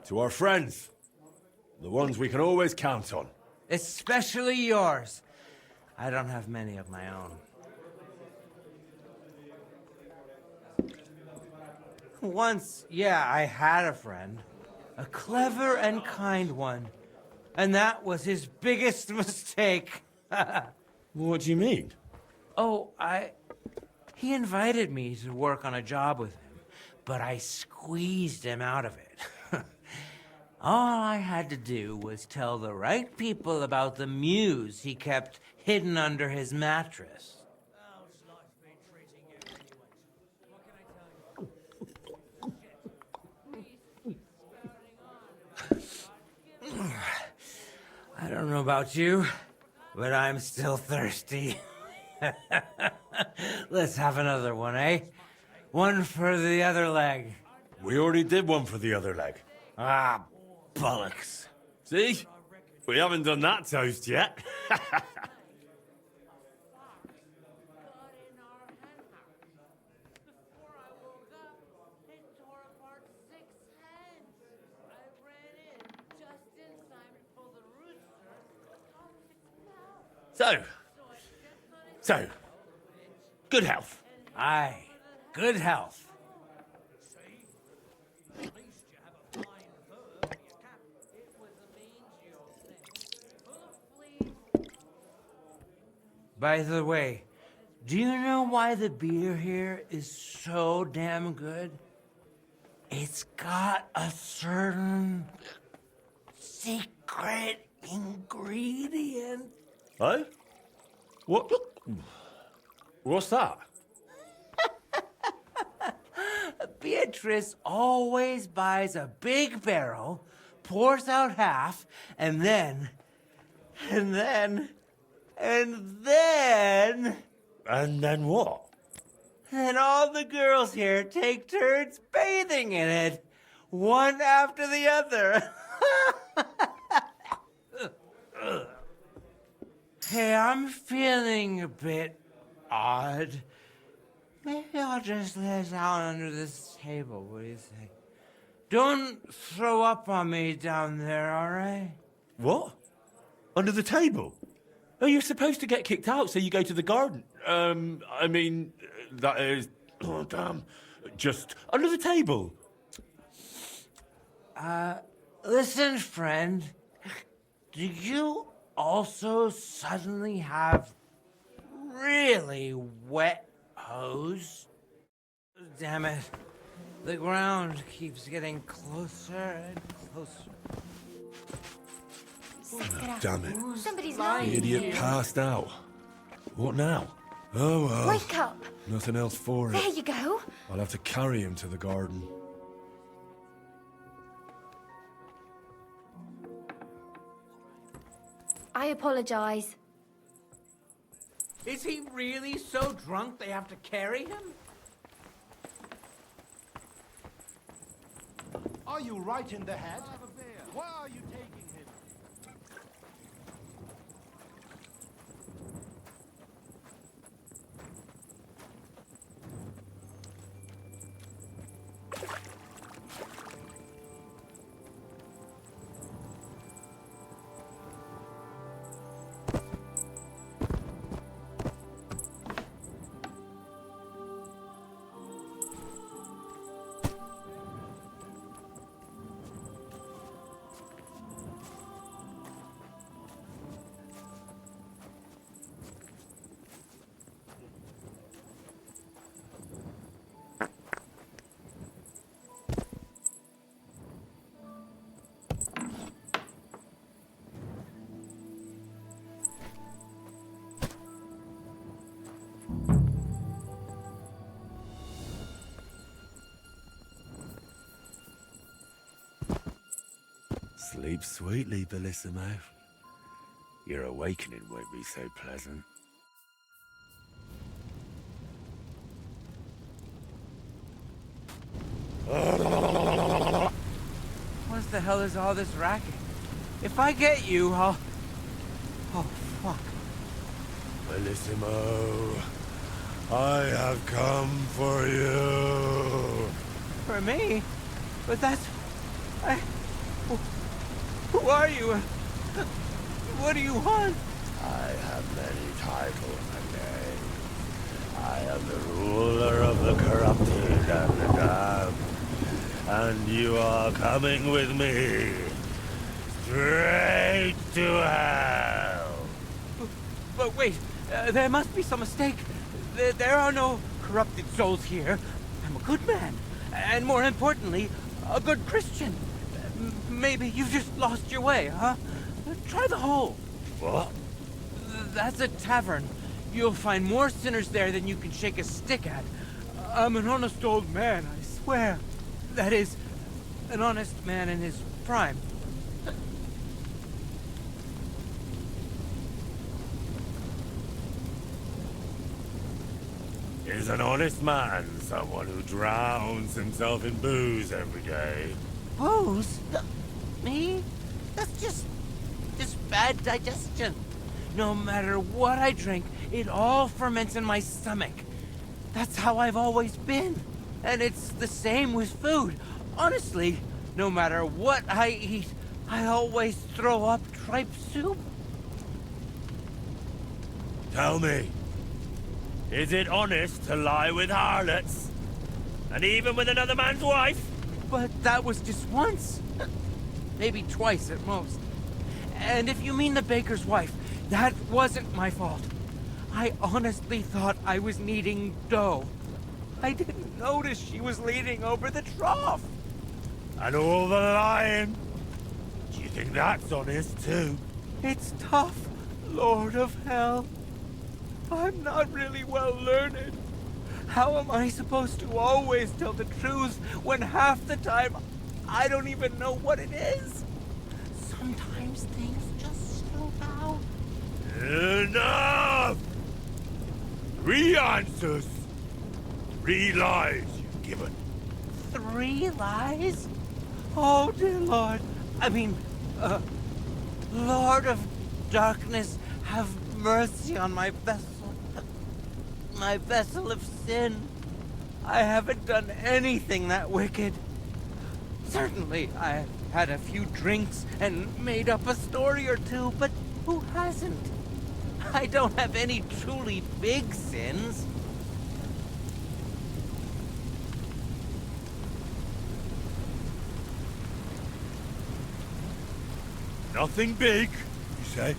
To our friends. The ones we can always count on. Especially yours. I don't have many of my own. Once, yeah, I had a friend. A clever and kind one. And that was his biggest mistake. What do you mean? Oh, He invited me to work on a job with him, but I squeezed him out of it. All I had to do was tell the right people about the muse he kept hidden under his mattress. How's life been treating about you, but I'm still thirsty. Let's have another one, eh? One for the other leg. We already did one for the other leg. Ah, bollocks. See? We haven't done that toast yet. So, good health. Aye, good health. By the way, do you know why the beer here is so damn good? It's got a certain secret ingredient. Oh? What? What's that? Beatrice always buys a big barrel, pours out half, and then... And then what? Then all the girls here take turns bathing in it, one after the other. Hey, I'm feeling a bit odd. Maybe I'll just lay down under this table. What do you think? Don't throw up on me down there, all right? What? Under the table? Oh, you're supposed to get kicked out, so you go to the garden. I mean, that is... Oh, damn. Just under the table. Listen, friend. Do you also suddenly have really wet hose? Damn it. The ground keeps getting closer and closer. Damn it. Somebody's The lying idiot here. passed out. What now? Oh, well. Wake up! Nothing else for it. There you go. I'll have to carry him to the garden. I apologize. Is he really so drunk they have to carry him? Are you right in the head? Why are you taking him? Sleep sweetly, Bellissimo. Your awakening won't be so pleasant. What the hell is all this racket? If I get you, I'll... Oh, fuck. Bellissimo, I have come for you. For me? But that's... Who are you? What do you want? I have many titles and names. I am the ruler of the corrupted and the damned. And you are coming with me. Straight to hell. But wait, there must be some mistake. There are no corrupted souls here. I'm a good man. And more importantly, a good Christian. Maybe you've just lost your way, huh? Try the hole. What? That's a tavern. You'll find more sinners there than you can shake a stick at. I'm an honest old man, I swear. That is, an honest man in his prime. Is an honest man someone who drowns himself in booze every day? Booze? Me? That's just bad digestion. No matter what I drink, it all ferments in my stomach. That's how I've always been. And it's the same with food. Honestly, no matter what I eat, I always throw up tripe soup. Tell me, is it honest to lie with harlots? And even with another man's wife? But that was just once. Maybe twice at most. And if you mean the baker's wife, that wasn't my fault. I honestly thought I was kneading dough. I didn't notice she was leaning over the trough. And all the lying? Do you think that's honest too? It's tough, Lord of Hell. I'm not really well learned. How am I supposed to always tell the truth when half the time I don't even know what it is? Sometimes things just slip out. Enough! 3 answers. 3 lies you've given. 3 lies? Oh, dear Lord. Lord of Darkness, have mercy on my vessel. My vessel of sin. I haven't done anything that wicked. Certainly, I've had a few drinks and made up a story or two, but who hasn't? I don't have any truly big sins. Nothing big, you say?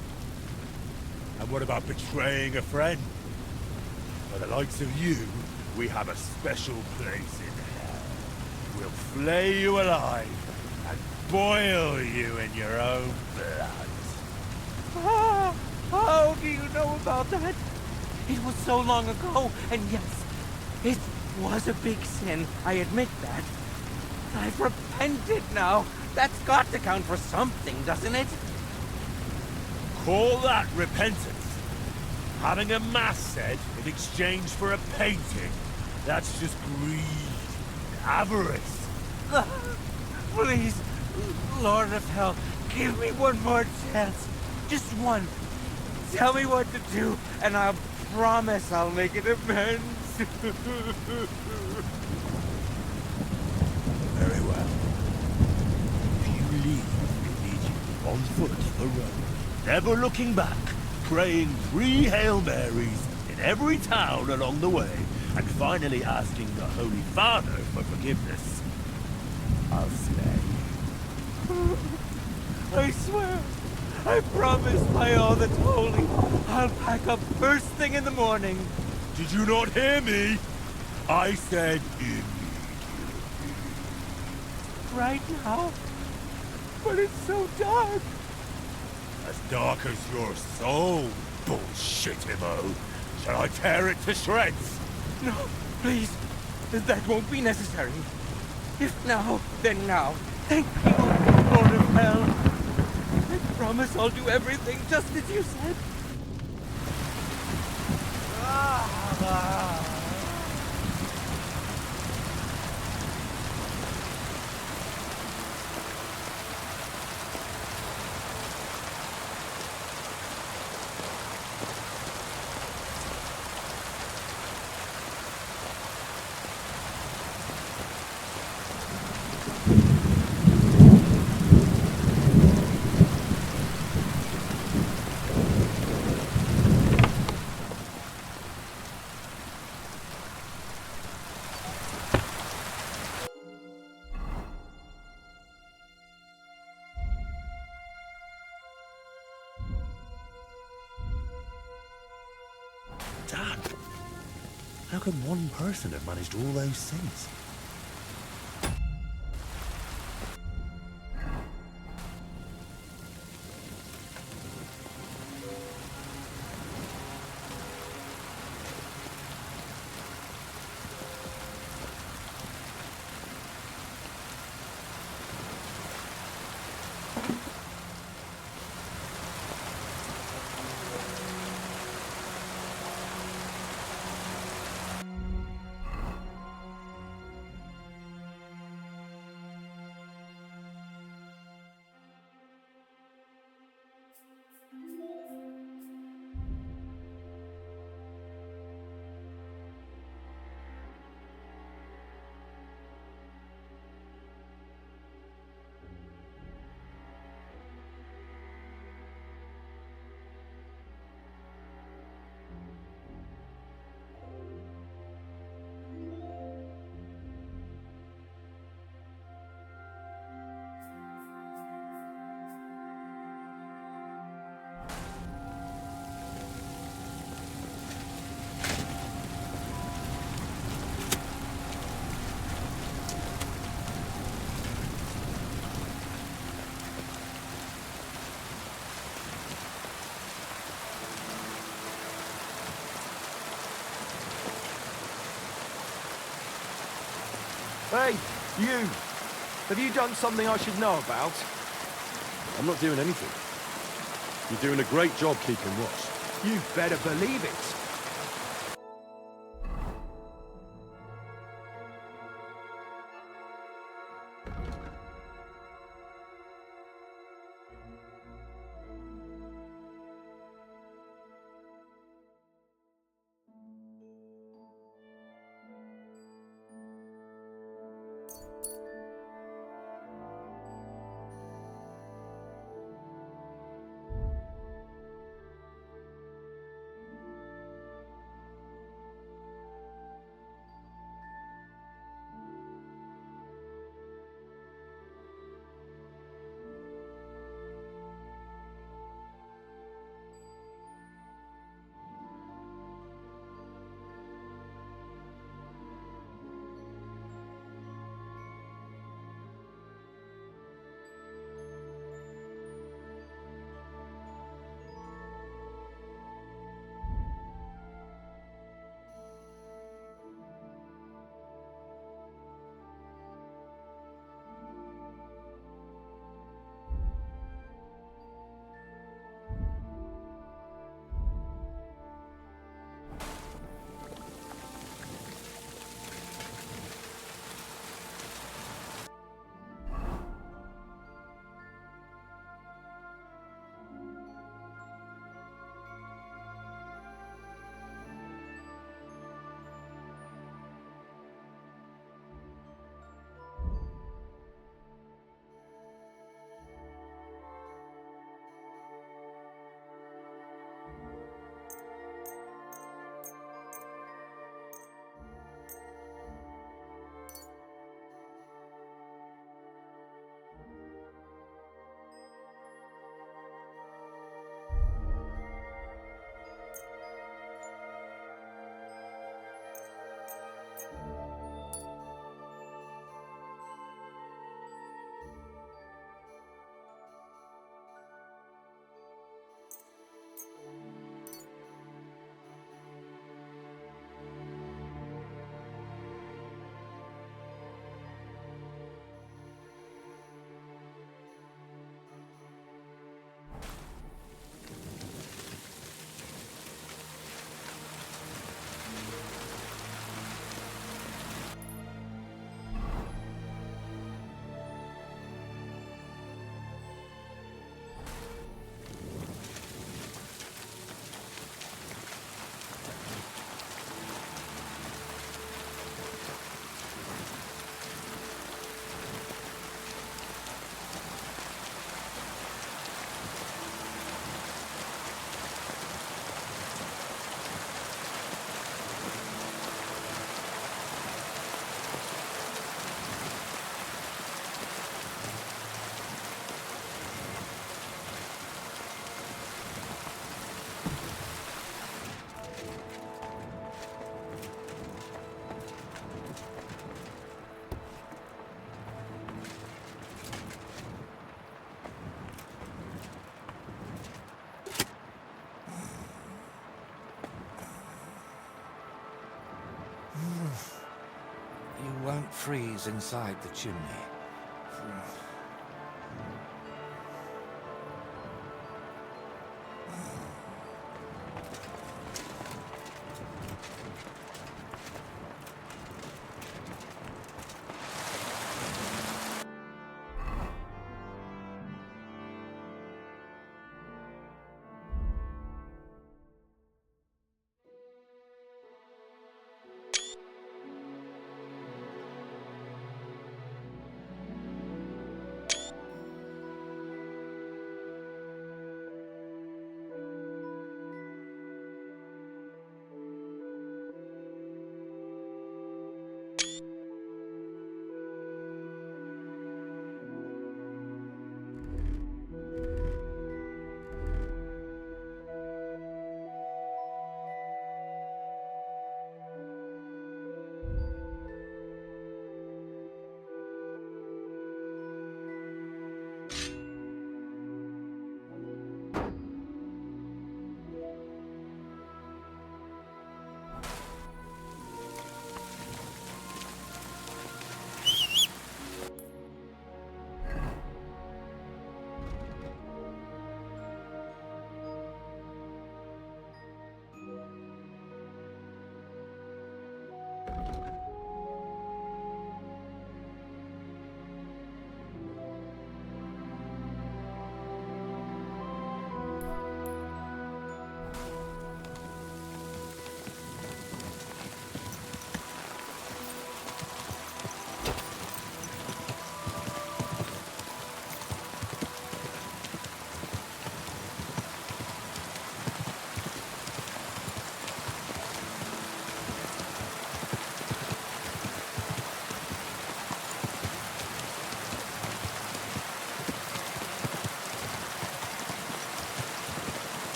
And what about betraying a friend? For the likes of you, we have a special place in hell. We'll flay you alive and boil you in your own blood. Ah, how do you know about that? It was so long ago, and yes, it was a big sin, I admit that. I've repented now. That's got to count for something, doesn't it? Call that repentance? Having a mass said in exchange for a painting? That's just greed, avarice. Please, Lord of Hell, give me one more chance. Just one. Tell me what to do, and I'll promise I'll make it amends. Very well. If you leave, we'll lead you on foot to the road, never looking back, praying 3 Hail Marys in every town along the way, and finally asking the Holy Father for forgiveness. I'll slay you. I swear, I promise by all that's holy, I'll pack up first thing in the morning. Did you not hear me? I said immediately. Right now? But it's so dark. As dark as your soul, bullshit-imo. Shall I tear it to shreds? No, please. That won't be necessary. If now, then now. Thank you, Lord of Hell. I promise I'll do everything just as you said. Dad, how can one person have managed all those sins? Hey, you! Have you done something I should know about? I'm not doing anything. You're doing a great job keeping watch. You better believe it. You won't freeze inside the chimney.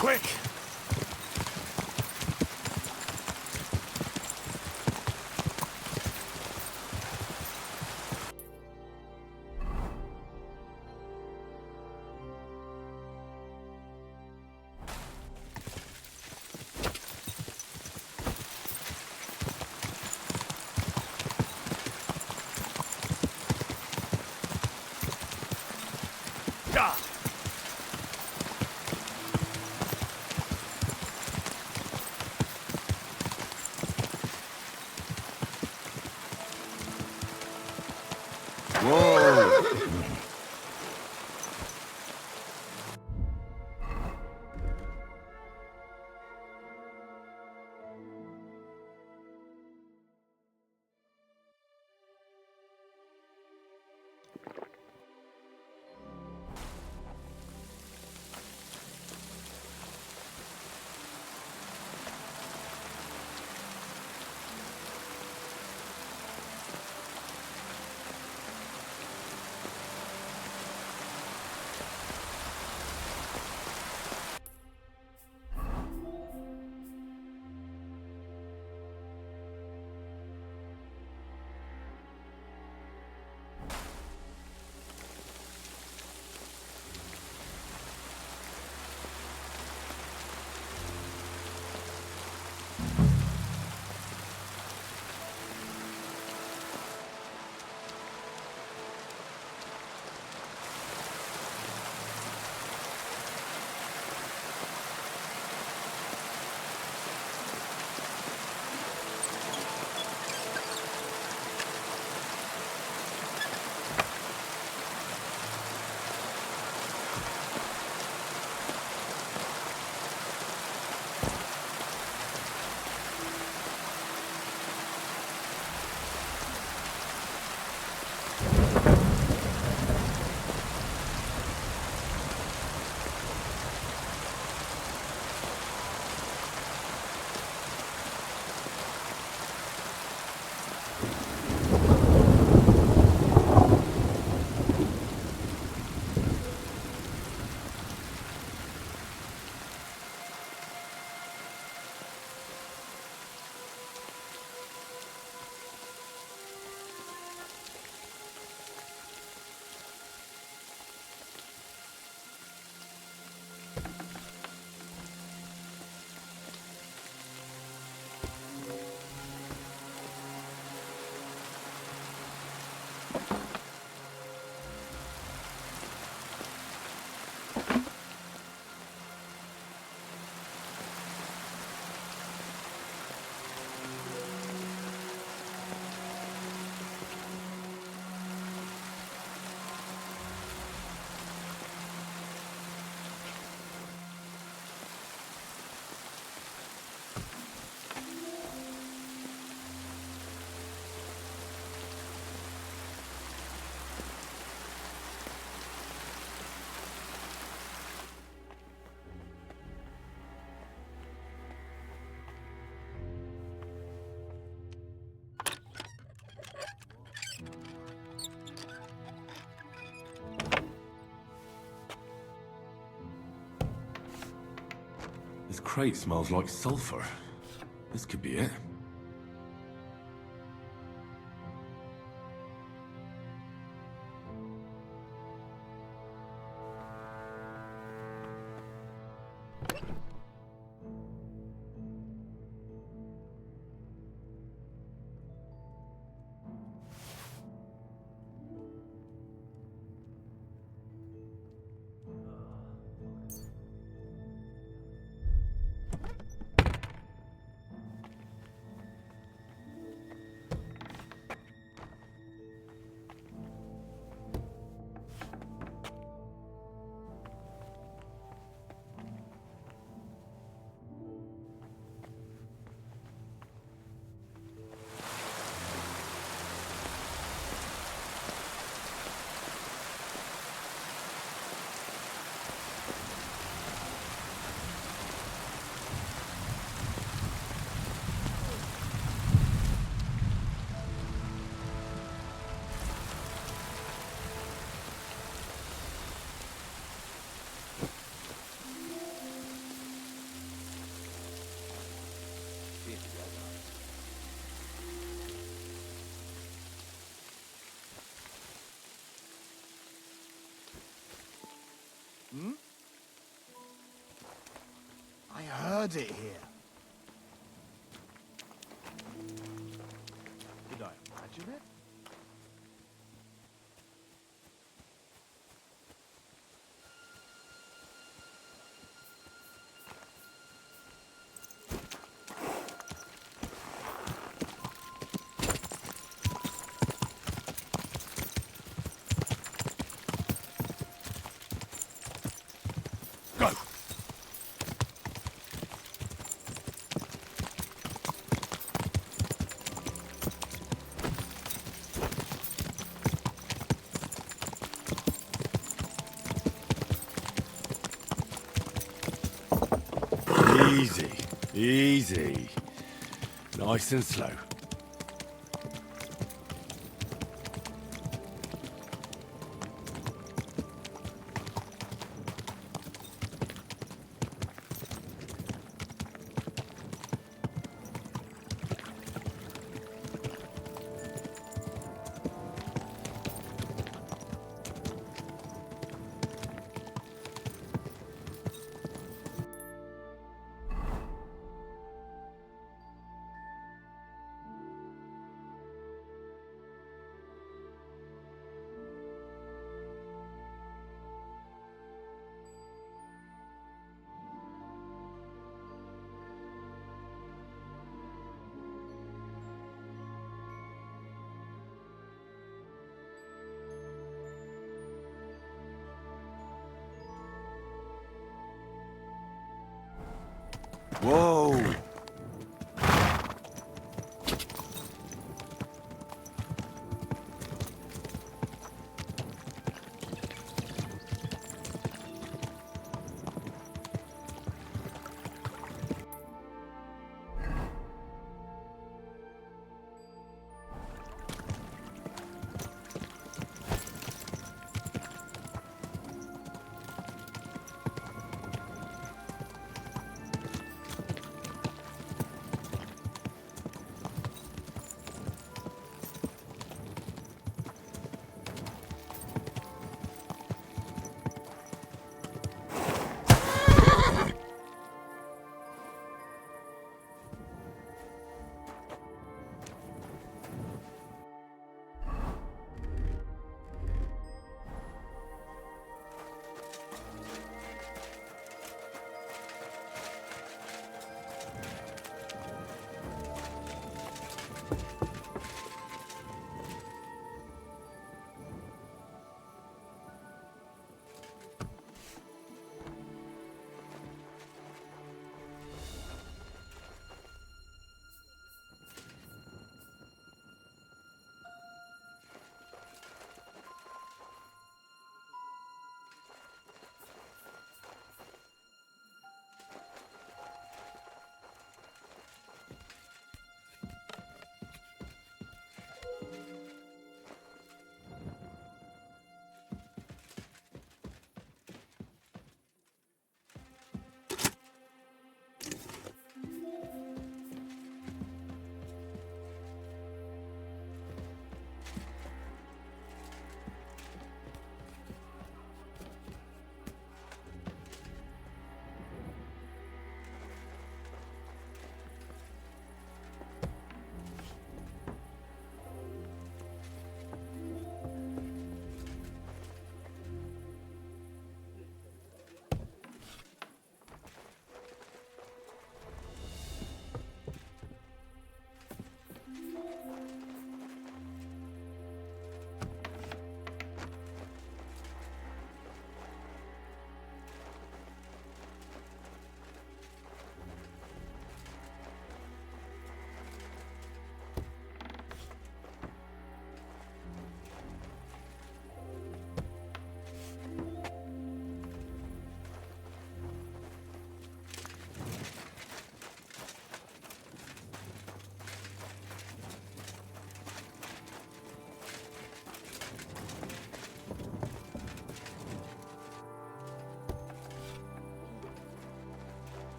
quick! This crate smells like sulfur. This could be it. Hmm? I heard it here. Did I imagine it? Easy, easy. Nice and slow. Whoa!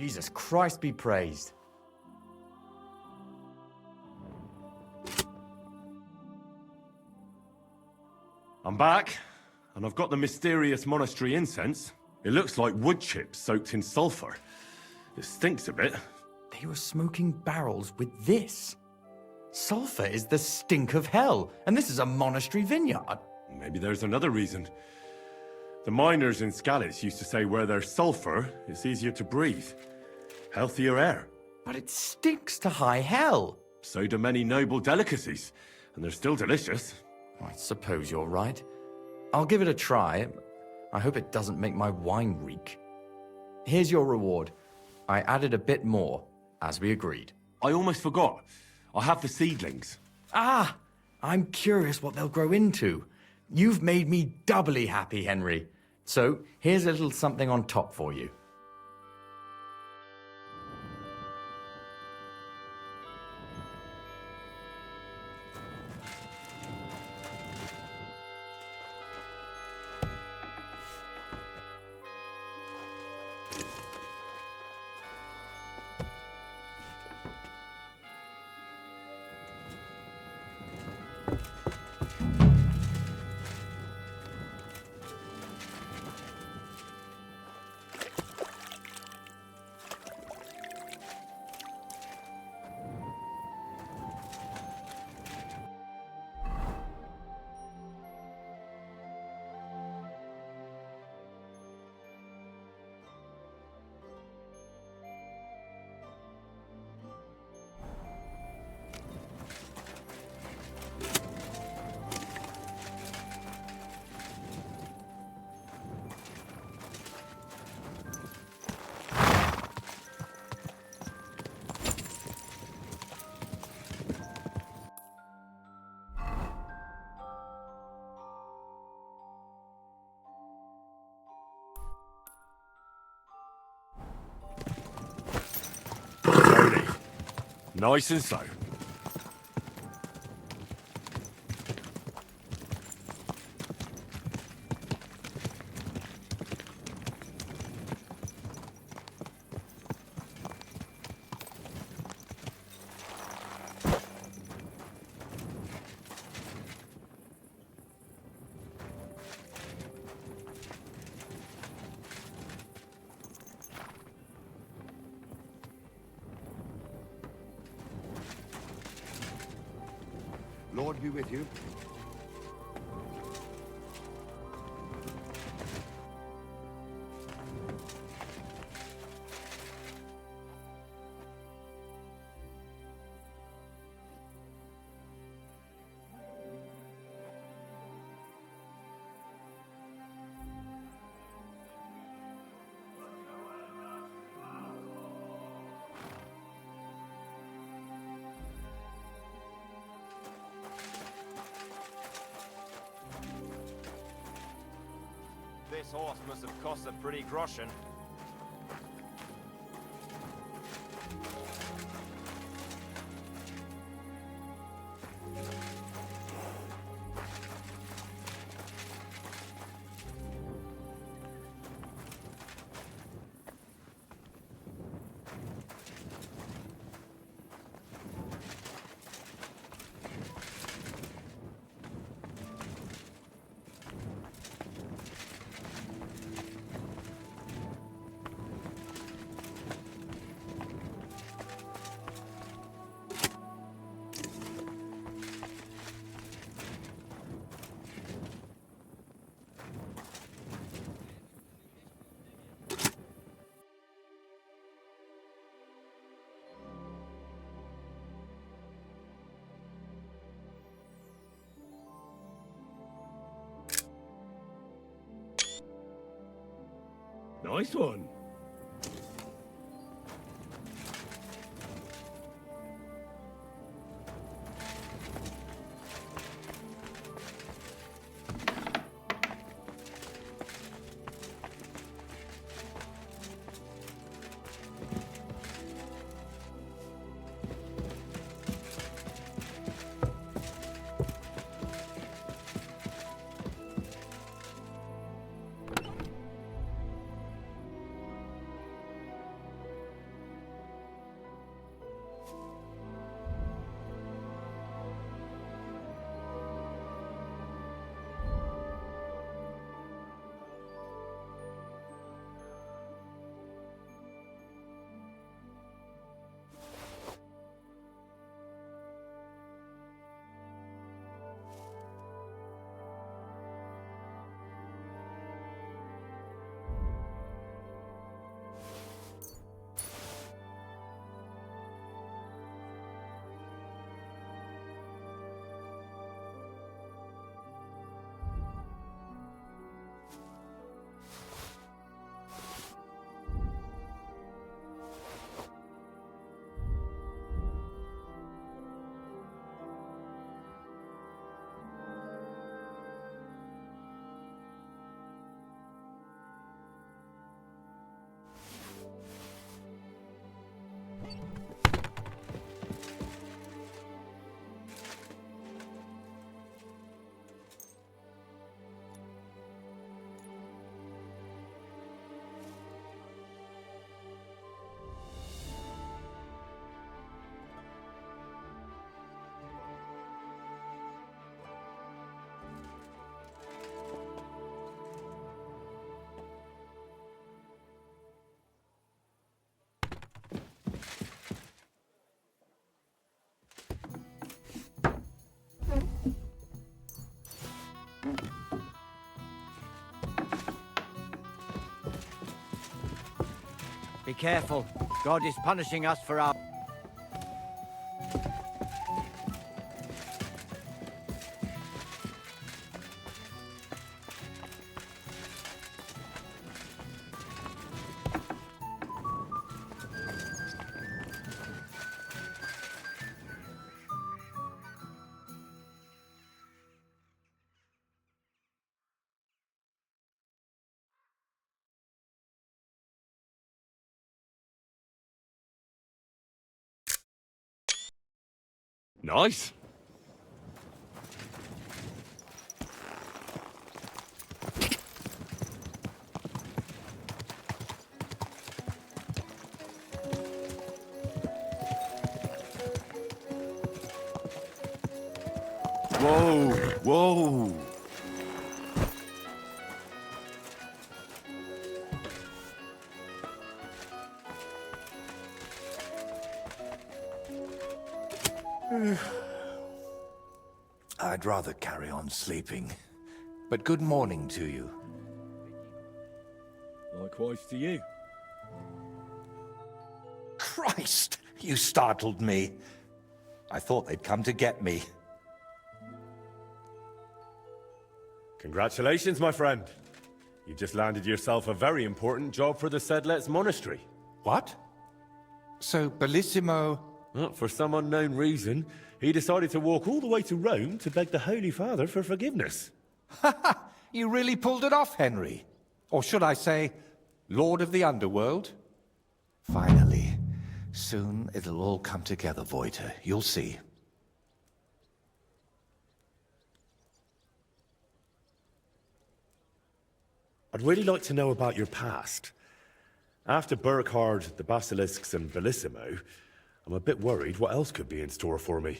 Jesus Christ be praised. I'm back, and I've got the mysterious monastery incense. It looks like wood chips soaked in sulfur. It stinks a bit. They were smoking barrels with this. Sulfur is the stink of hell, and this is a monastery vineyard. Maybe there's another reason. The miners in Scallis used to say where there's sulfur, it's easier to breathe. Healthier air. But it stinks to high hell. So do many noble delicacies, and they're still delicious. I suppose you're right. I'll give it a try. I hope it doesn't make my wine reek. Here's your reward. I added a bit more, as we agreed. I almost forgot. I have the seedlings. Ah! I'm curious what they'll grow into. You've made me doubly happy, Henry. So, here's a little something on top for you. Nice and so. Lord be with you. This horse must have cost a pretty groschen. Nice one. Be careful. God is punishing us for our... Nice. Whoa, whoa. I'd rather carry on sleeping. But good morning to you. Likewise to you. Christ! You startled me. I thought they'd come to get me. Congratulations, my friend. You just landed yourself a very important job for the Sedlets Monastery. What? So, Bellissimo... Well, for some unknown reason, he decided to walk all the way to Rome to beg the Holy Father for forgiveness. Ha ha! You really pulled it off, Henry. Or should I say, Lord of the Underworld? Finally. Soon it'll all come together, Voiter. You'll see. I'd really like to know about your past. After Burkhard, the Basilisks, and Bellissimo, I'm a bit worried what else could be in store for me.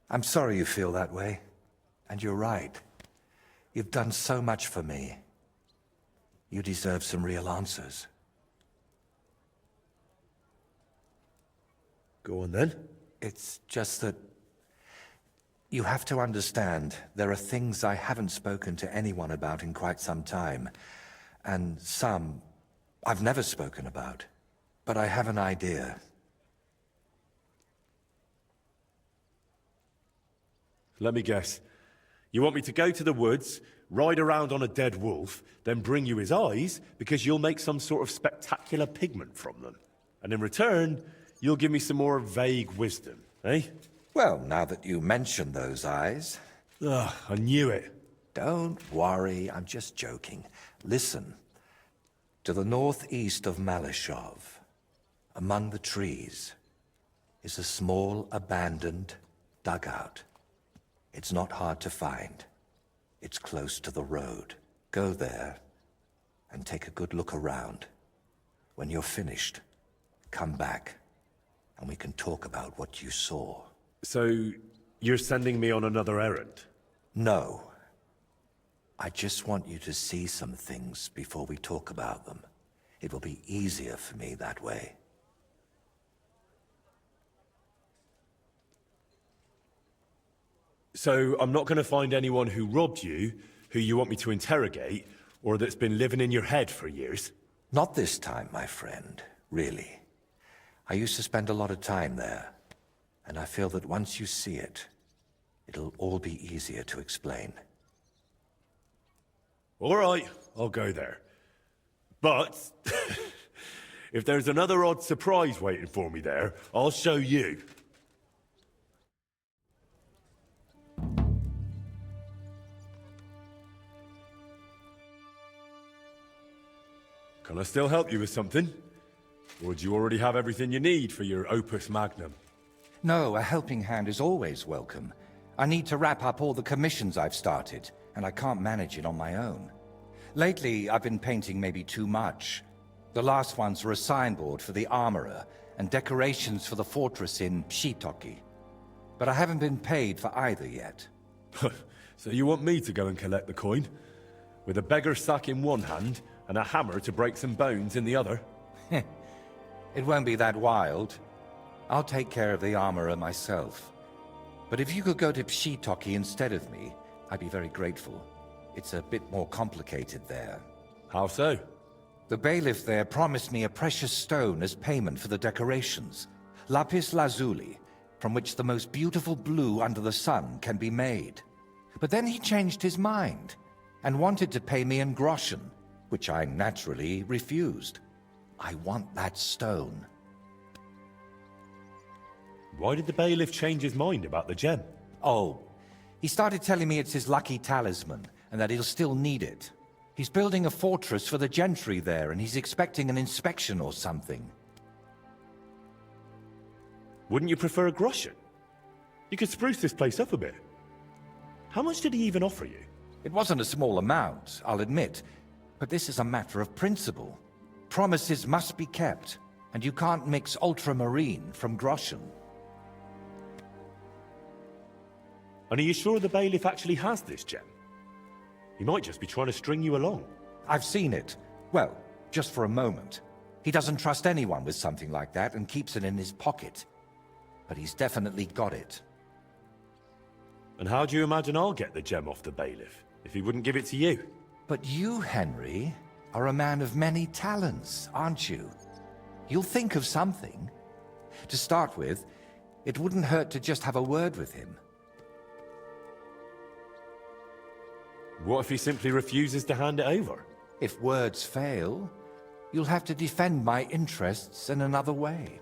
I'm sorry you feel that way. And you're right. You've done so much for me. You deserve some real answers. Go on then. It's just that... You have to understand, there are things I haven't spoken to anyone about in quite some time. And some I've never spoken about. But I have an idea. Let me guess. You want me to go to the woods, ride around on a dead wolf, then bring you his eyes because you'll make some sort of spectacular pigment from them. And in return, you'll give me some more vague wisdom, eh? Well, now that you mention those eyes... Ugh, I knew it. Don't worry, I'm just joking. Listen. To the northeast of Malishov, among the trees, is a small, abandoned dugout. It's not hard to find. It's close to the road. Go there and take a good look around. When you're finished, come back and we can talk about what you saw. So, you're sending me on another errand? No. I just want you to see some things before we talk about them. It will be easier for me that way. So, I'm not going to find anyone who robbed you, who you want me to interrogate, or that's been living in your head for years? Not this time, my friend. Really. I used to spend a lot of time there. And I feel that once you see it, it'll all be easier to explain. All right, I'll go there. But if there's another odd surprise waiting for me there, I'll show you. Can I still help you with something? Or do you already have everything you need for your opus magnum? No, a helping hand is always welcome. I need to wrap up all the commissions I've started, and I can't manage it on my own. Lately, I've been painting maybe too much. The last ones were a signboard for the armorer, and decorations for the fortress in Shitoki. But I haven't been paid for either yet. So you want me to go and collect the coin? With a beggar's sack in one hand, and a hammer to break some bones in the other? It won't be that wild. I'll take care of the armorer myself. But if you could go to Shitoki instead of me, I'd be very grateful. It's a bit more complicated there. How so? The bailiff there promised me a precious stone as payment for the decorations. Lapis lazuli, from which the most beautiful blue under the sun can be made. But then he changed his mind and wanted to pay me in groschen, which I naturally refused. I want that stone. Why did the bailiff change his mind about the gem? Oh, he started telling me it's his lucky talisman and that he'll still need it. He's building a fortress for the gentry there and he's expecting an inspection or something. Wouldn't you prefer a groschen? You could spruce this place up a bit. How much did he even offer you? It wasn't a small amount, I'll admit, but this is a matter of principle. Promises must be kept, and you can't mix ultramarine from groschen. And are you sure the bailiff actually has this gem? He might just be trying to string you along. I've seen it. Well, just for a moment. He doesn't trust anyone with something like that and keeps it in his pocket. But he's definitely got it. And how do you imagine I'll get the gem off the bailiff, if he wouldn't give it to you? But you, Henry, are a man of many talents, aren't you? You'll think of something. To start with, it wouldn't hurt to just have a word with him. What if he simply refuses to hand it over? If words fail, you'll have to defend my interests in another way.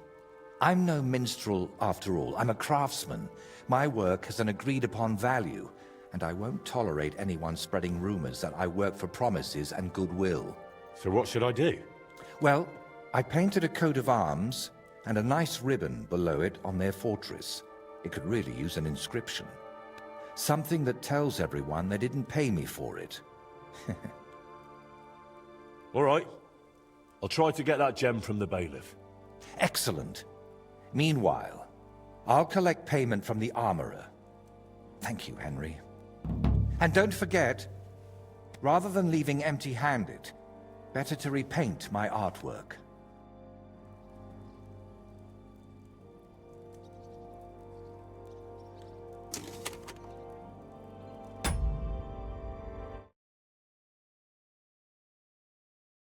I'm no minstrel, after all. I'm a craftsman. My work has an agreed-upon value, and I won't tolerate anyone spreading rumors that I work for promises and goodwill. So what should I do? Well, I painted a coat of arms and a nice ribbon below it on their fortress. It could really use an inscription. Something that tells everyone they didn't pay me for it. All right. I'll try to get that gem from the bailiff. Excellent. Meanwhile, I'll collect payment from the armorer. Thank you, Henry. And don't forget, rather than leaving empty-handed, better to repaint my artwork.